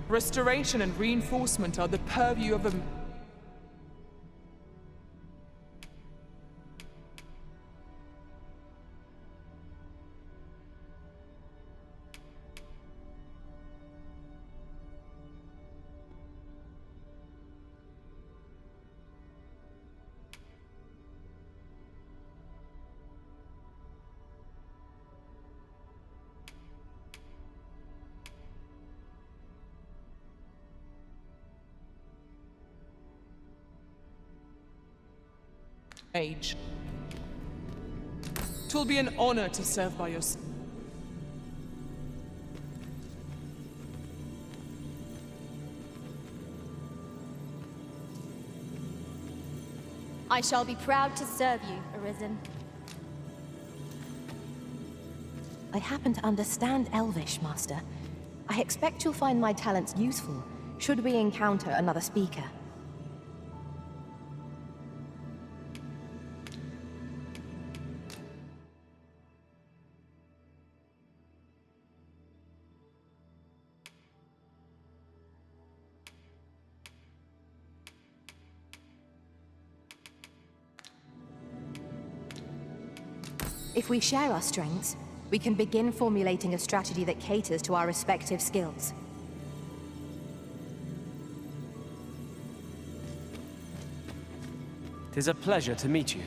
Speaker 15: Restoration and reinforcement are the purview of a... Age. 'Twill be an honor to serve by your side.
Speaker 6: I shall be proud to serve you, Arisen.
Speaker 7: I happen to understand Elvish, Master. I expect you'll find my talents useful, should we encounter another speaker. If we share our strengths, we can begin formulating a strategy that caters to our respective skills.
Speaker 5: Tis a pleasure to meet you.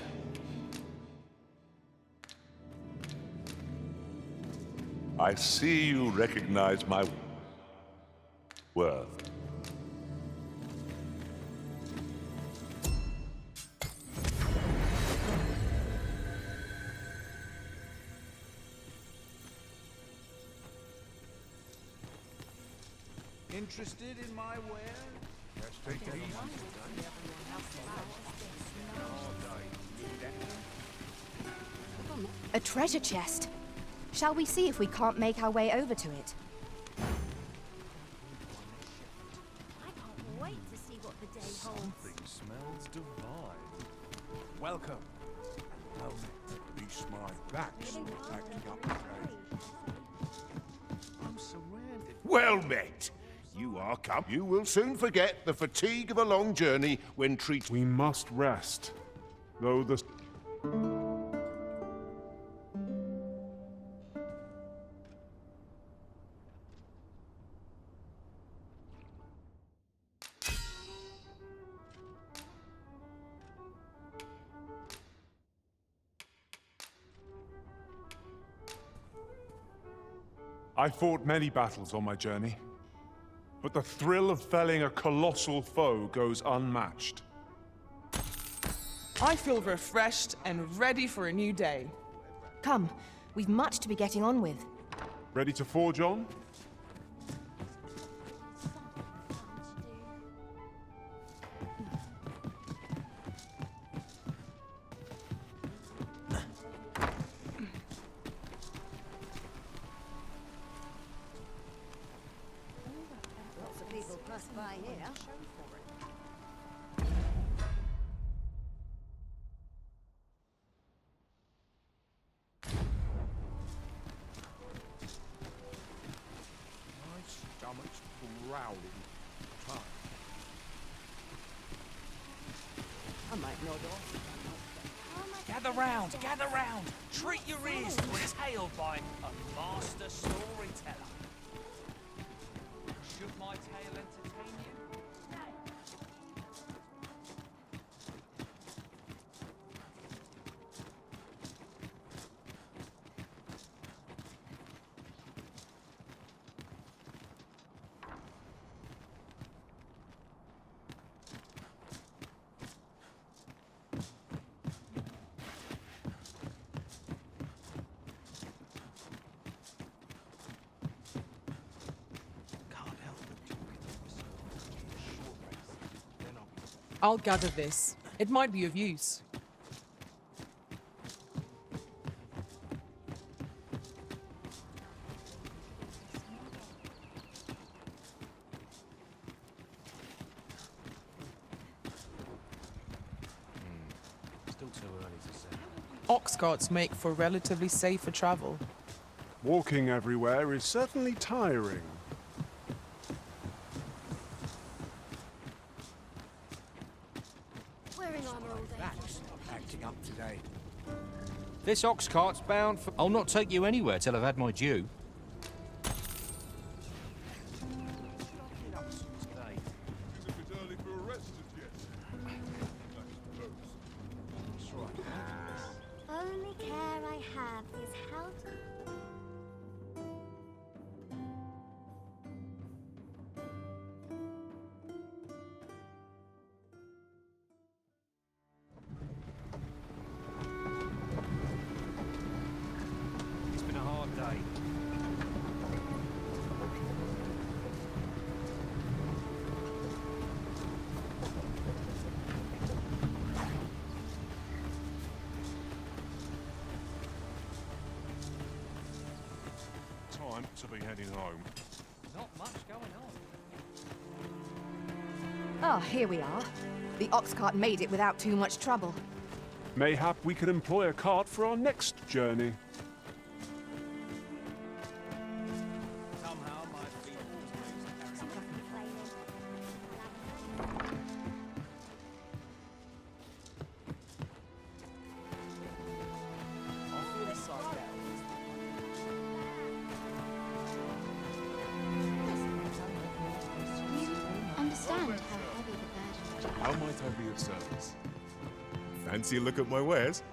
Speaker 18: I see you recognize my worth.
Speaker 3: Interested in my wares? Let's take it easy.
Speaker 7: A treasure chest. Shall we see if we can't make our way over to it?
Speaker 12: I can't wait to see what the day holds.
Speaker 4: Something smells divine. Welcome. Well met. Be my backs acting up today.
Speaker 10: I'm surrounded. Well met. You are come. You will soon forget the fatigue of a long journey when treated.
Speaker 4: We must rest, though the... I fought many battles on my journey, but the thrill of felling a colossal foe goes unmatched.
Speaker 15: I feel refreshed and ready for a new day.
Speaker 7: Come, we've much to be getting on with.
Speaker 4: Ready to forge on?
Speaker 14: must buy here.
Speaker 4: My stomach's growling. Time.
Speaker 14: I might nod off.
Speaker 2: Gather round, gather round. Treat your ears to a tale by a master storyteller. Should my tale entertain you?
Speaker 15: I'll gather this. It might be of use.
Speaker 2: Still too early to say.
Speaker 15: Ox carts make for relatively safer travel.
Speaker 4: Walking everywhere is certainly tiring.
Speaker 6: Wearing armor all day.
Speaker 13: That's acting up today.
Speaker 19: This ox cart's bound for... I'll not take you anywhere till I've had my due.
Speaker 12: Only care I have is how to...
Speaker 2: It's been a hard day.
Speaker 4: Time to be heading home.
Speaker 2: Not much going on.
Speaker 7: Ah, here we are. The ox cart made it without too much trouble.
Speaker 4: Mayhap we could employ a cart for our next journey.
Speaker 2: Somehow my feet
Speaker 6: Understand how heavy the burden is.
Speaker 20: How might I be of service? Fancy a look at my wares?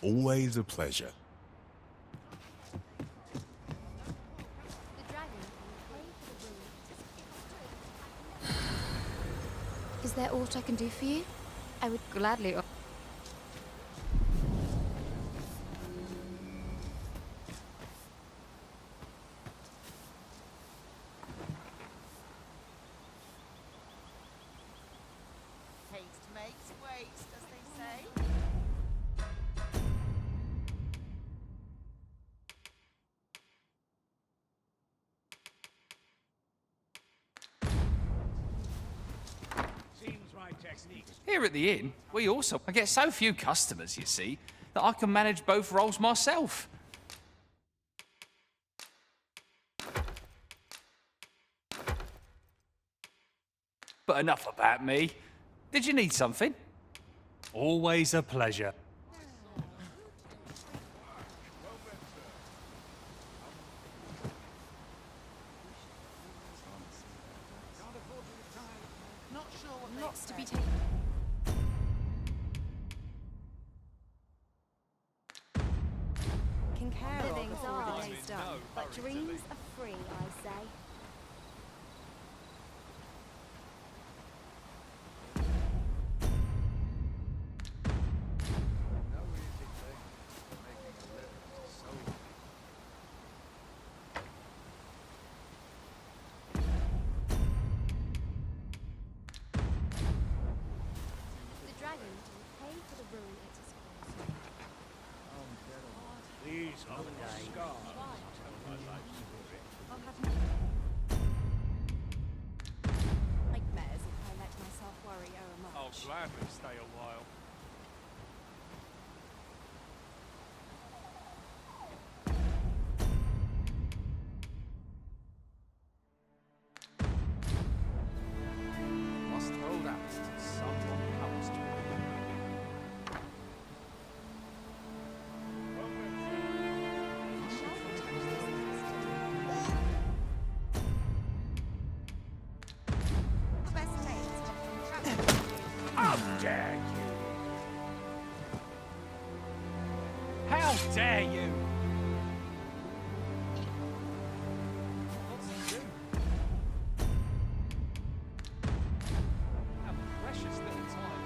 Speaker 20: Always a pleasure.
Speaker 6: Is there aught I can do for you? I would gladly.
Speaker 21: Haste makes waste, as they say.
Speaker 2: Here at the inn, we also... I get so few customers, you see, that I can manage both roles myself. But enough about me. Did you need something?
Speaker 19: Always a pleasure.
Speaker 7: Lots to be taken.
Speaker 12: done. But dreams are free, I say. The dragon will pay for the ruin it has caused.
Speaker 4: These are the scars.
Speaker 12: Nightmares if I let myself worry over
Speaker 4: I'll
Speaker 12: much.
Speaker 4: gladly stay a while.
Speaker 3: Must hold out till someone comes to
Speaker 4: How dare you! How dare you!
Speaker 2: What's he do? How precious little time.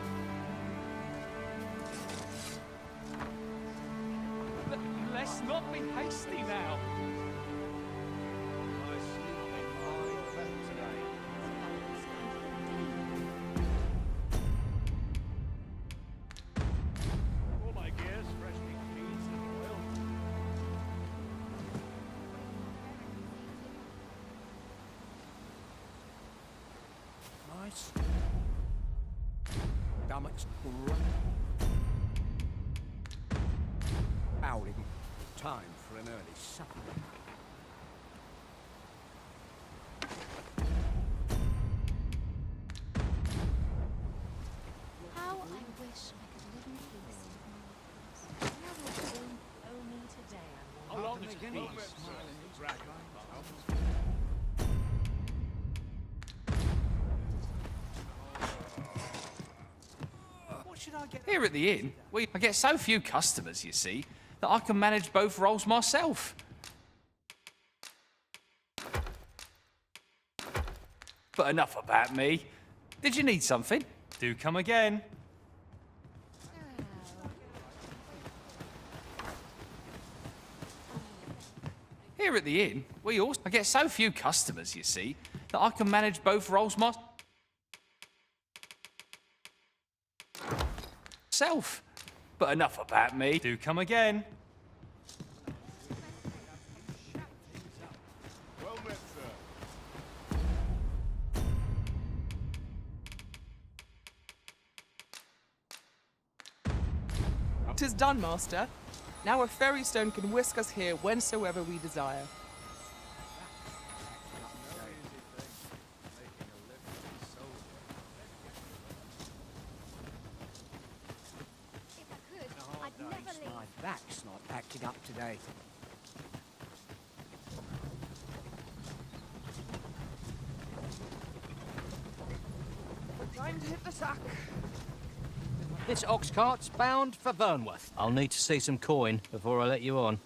Speaker 4: Let's not be hasty now. All my gear's freshly cleaned and oiled.
Speaker 13: Nice. Stomach's howling. Time for an early supper.
Speaker 12: How I wish I could live in peace. Only today.
Speaker 4: How long is peace? The dragon.
Speaker 2: What should I get?
Speaker 19: Here at the inn, I get so few customers, you see, that I can manage both roles myself. But enough about me. Did you need something?
Speaker 2: Do come again.
Speaker 19: Here at the inn, I get so few customers, you see, that I can manage both roles myself. But enough about me.
Speaker 2: Do come again.
Speaker 10: Well met, sir.
Speaker 15: Tis done, master. Now a fairy stone can whisk us here whensoever we desire.
Speaker 12: If I could, I'd never leave.
Speaker 13: My back's not acting up today.
Speaker 8: Time to hit the sack. This ox cart's bound for Vernworth.
Speaker 19: I'll need to see some coin before I let you on.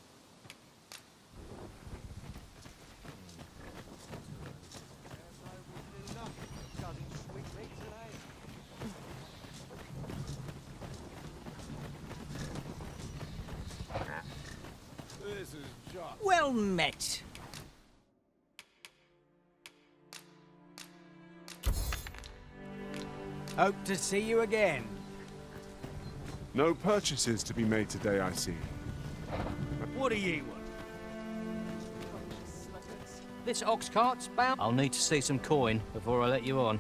Speaker 4: This is just...
Speaker 8: Well met. Hope to see you again.
Speaker 20: No purchases to be made today, I see.
Speaker 8: What do ye want? This ox cart's bound.
Speaker 19: I'll need to see some coin before I let you on.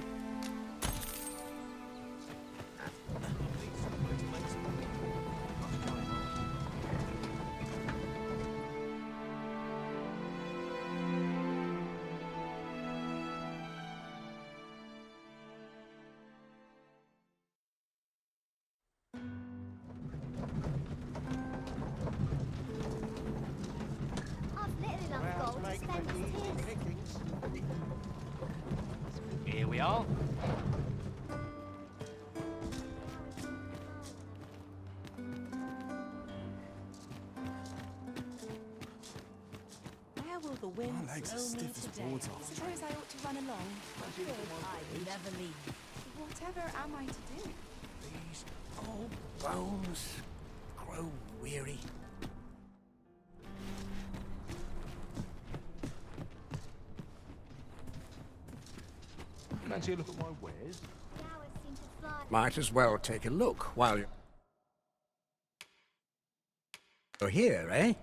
Speaker 12: I've little enough gold to spend as tears.
Speaker 8: Here we are.
Speaker 15: the wind
Speaker 20: My legs are
Speaker 15: blow me
Speaker 20: stiff as
Speaker 15: today.
Speaker 20: boards off.
Speaker 12: Suppose I ought to run along.
Speaker 14: I never leave.
Speaker 12: Whatever am I to do?
Speaker 13: These old bones grow weary.
Speaker 4: Fancy a look at my wares?
Speaker 13: Might as well take a look while you're here, eh?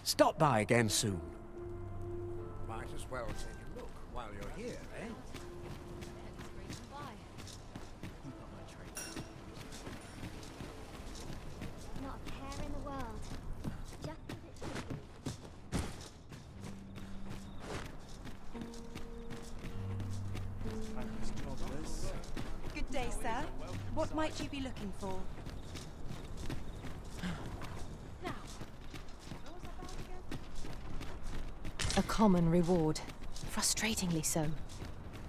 Speaker 13: Stop by again soon. Might as well take a look while you're here, eh?
Speaker 6: Not a care in the world. Just as it should be.
Speaker 11: Good day, sir. What might you be looking for?
Speaker 7: A common reward. Frustratingly so.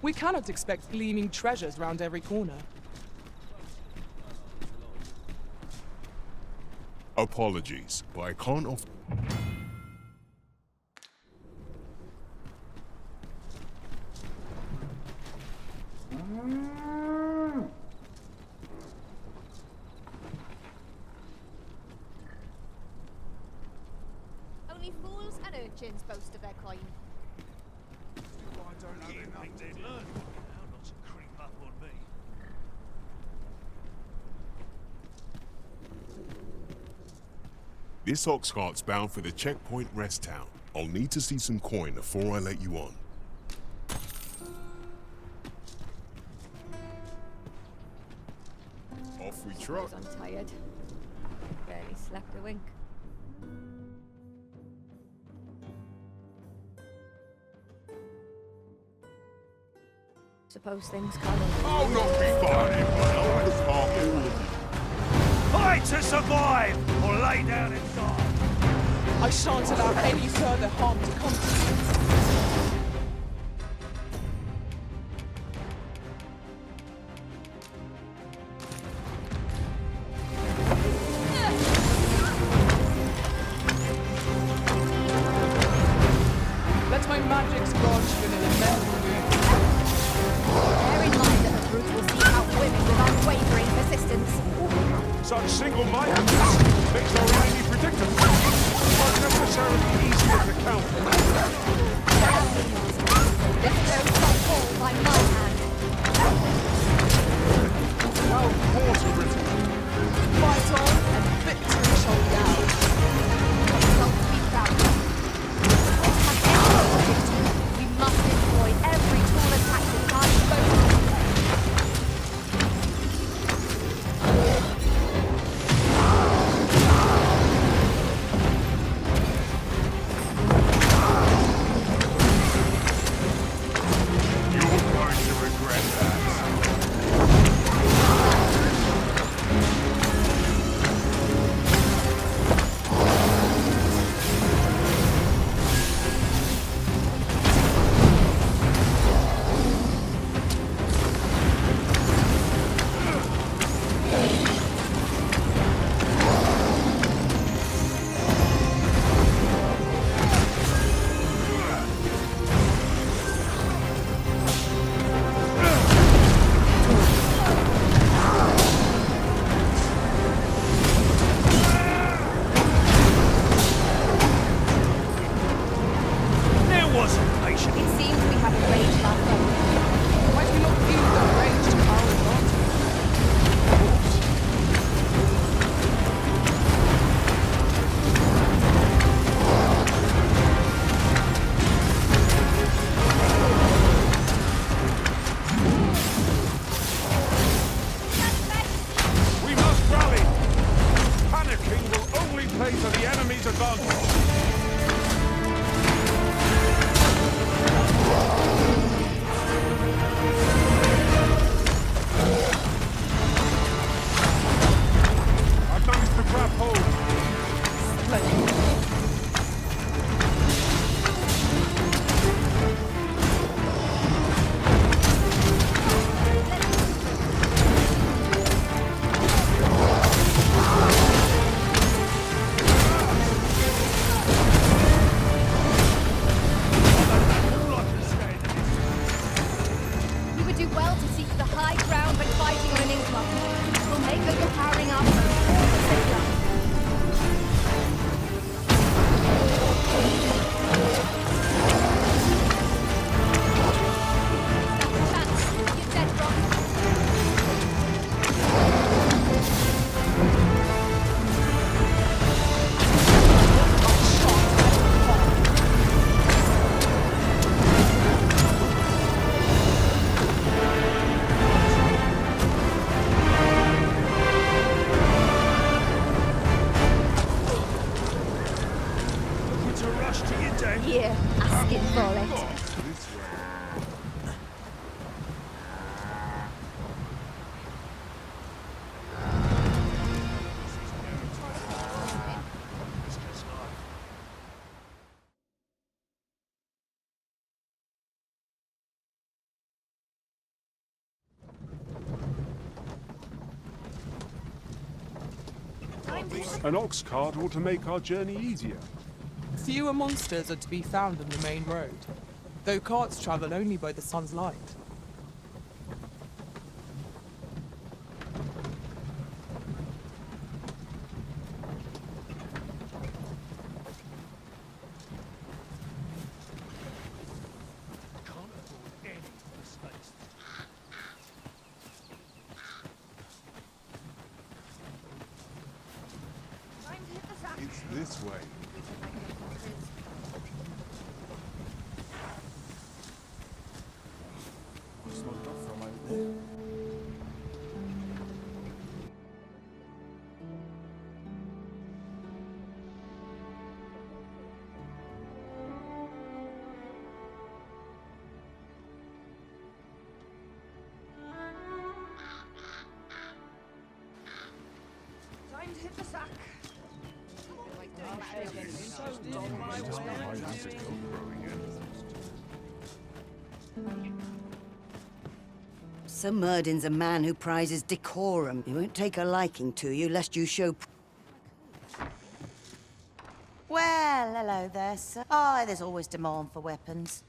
Speaker 15: We cannot expect gleaming treasures round every corner.
Speaker 20: Apologies, but I can't offer.
Speaker 21: Only fools and urchins boast of their coin.
Speaker 20: This ox cart's bound for the checkpoint rest town. I'll need to see some coin before I let you on. Off we trot.
Speaker 12: I'm tired. Barely slept a wink. Suppose things come in.
Speaker 10: I'll not be fighting, but I'll look after all of you.
Speaker 2: Fight to survive, or lay down and die.
Speaker 15: I shan't allow any further harm to come to you. Let my magics grant you an elemental wound.
Speaker 12: Bear in mind that the brute will seek out women with unwavering persistence.
Speaker 4: Such single-mindedness makes our enemy predictable. Not necessarily easier to counter.
Speaker 12: This stone shall fall by my hand.
Speaker 4: How water-written.
Speaker 15: Fight on, and victory shall be ours.
Speaker 12: Don't be proud. We must employ every tool and tactic at our disposal.
Speaker 4: enemies are gone. I've managed to grab hold.
Speaker 6: You would do well to seek the high ground when fighting on an incline. We'll make of your powering up all the safer. You're dead wrong.
Speaker 4: Looking to rush to your death.
Speaker 6: Here, ask it for it.
Speaker 4: This way. An ox cart ought to make our journey easier.
Speaker 15: Fewer monsters are to be found on the main road, though carts travel only by the sun's light.
Speaker 4: It's this way.
Speaker 1: It's not enough from over there.
Speaker 11: Time to hit the sack.
Speaker 14: Sir Murdin's a man who prizes decorum. He won't take a liking to you lest you show...
Speaker 21: Well, hello there, sir. Oh, there's always demand for weapons.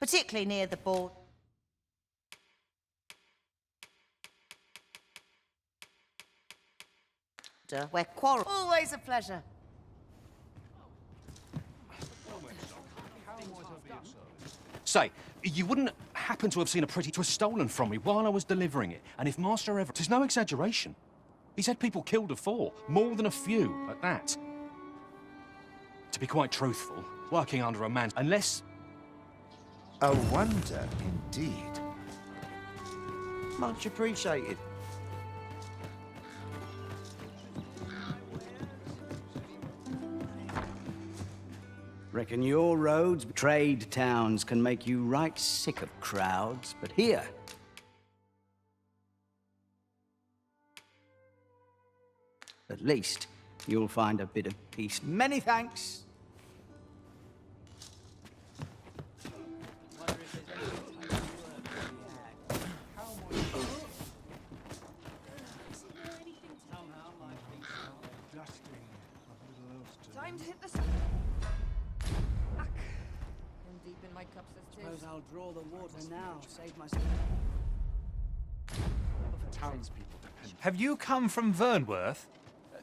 Speaker 21: particularly near the border, where quarrel... Always a pleasure.
Speaker 9: Say, you wouldn't happen to have seen a pretty... It was stolen from me while I was delivering it. And if Master ever... There's no exaggeration. He's had people killed before. More than a few, at that. To be quite truthful, working under a man... Unless...
Speaker 1: A wonder, indeed. Much appreciated.
Speaker 22: Reckon your roads, trade towns can make you right sick of crowds, but here... At least, you'll find a bit of peace. Many thanks!
Speaker 11: Time to hit the I'm deep in my cups as
Speaker 5: Suppose I'll draw the water now, save myself.
Speaker 2: Townspeople depend. Have you come from Vernworth?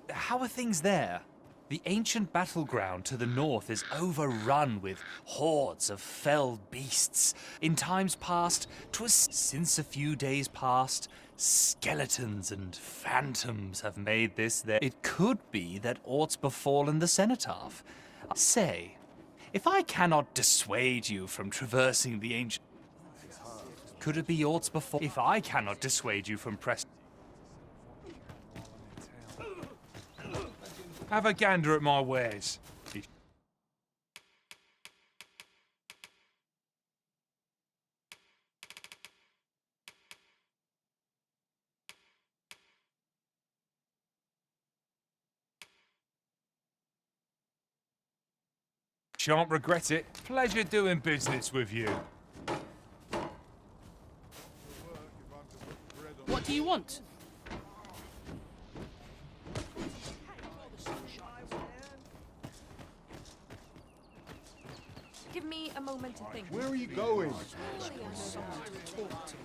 Speaker 2: How are things there? The ancient battleground to the north is overrun with hordes of fell beasts. In times past, 'twas since a few days past, skeletons and phantoms have made this there. It could be that aught's befallen the cenotaph. Say, if I cannot dissuade you from traversing the ancient... Could it be aught's befall... If I cannot dissuade you from pressing... Have a gander at my wares. Shan't regret it. Pleasure doing business with you.
Speaker 5: What do you want?
Speaker 6: Give me a moment to think.
Speaker 4: Where are you going?
Speaker 6: Surely I know someone to talk to.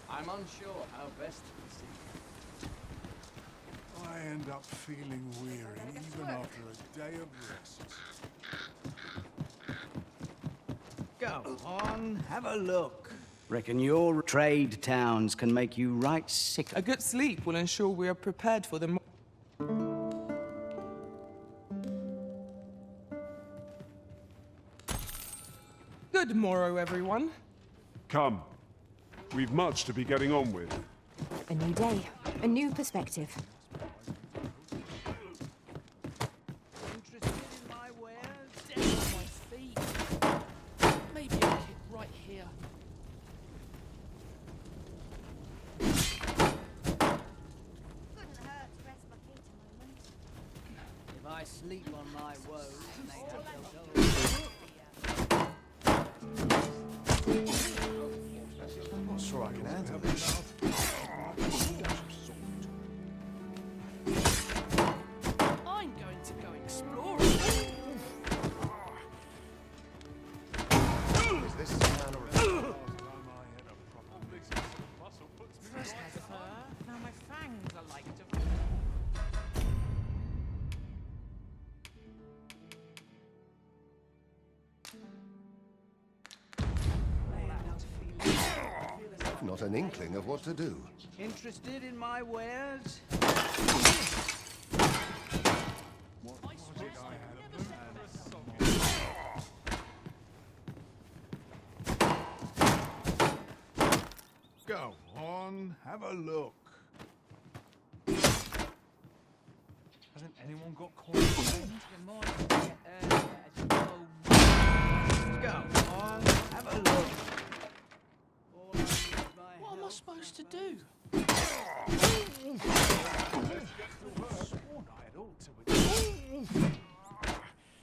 Speaker 23: I'm unsure how best to proceed.
Speaker 4: I end up feeling weary even after a day of rest.
Speaker 22: Go on, have a look. Reckon your trade towns can make you right sick.
Speaker 8: A good sleep will ensure we are prepared for the... Good morrow, everyone.
Speaker 4: Come. We've much to be getting on with.
Speaker 7: A new day, a new perspective.
Speaker 5: Maybe a kid right here.
Speaker 22: If I sleep on my woes, maybe they'll go.
Speaker 1: I'm not sure I can handle this.
Speaker 5: I'm going to go exploring.
Speaker 1: Is this a man or a...
Speaker 2: First had fur, now my fangs are like to...
Speaker 10: Not an inkling of what to do.
Speaker 22: Interested in my wares?
Speaker 4: Go on, have a look.
Speaker 2: Hasn't anyone got corn?
Speaker 22: Go on, have a look.
Speaker 5: What am I supposed to do?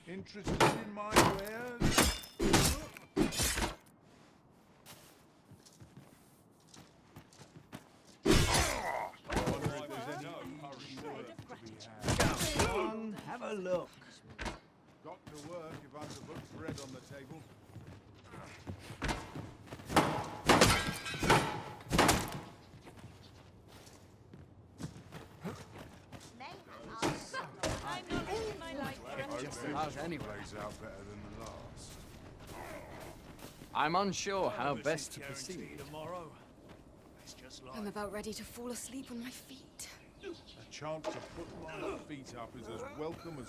Speaker 4: Interested in my wares?
Speaker 22: Go on, have a look.
Speaker 4: Got
Speaker 16: to work if I'm to put bread on the table.
Speaker 11: I'm not living my life
Speaker 16: Just
Speaker 23: about anyway.
Speaker 16: Plays out better than the last.
Speaker 23: I'm unsure how best to proceed.
Speaker 4: Tomorrow.
Speaker 6: I'm about ready to fall asleep on my feet.
Speaker 16: A chance to put my feet up is as welcome as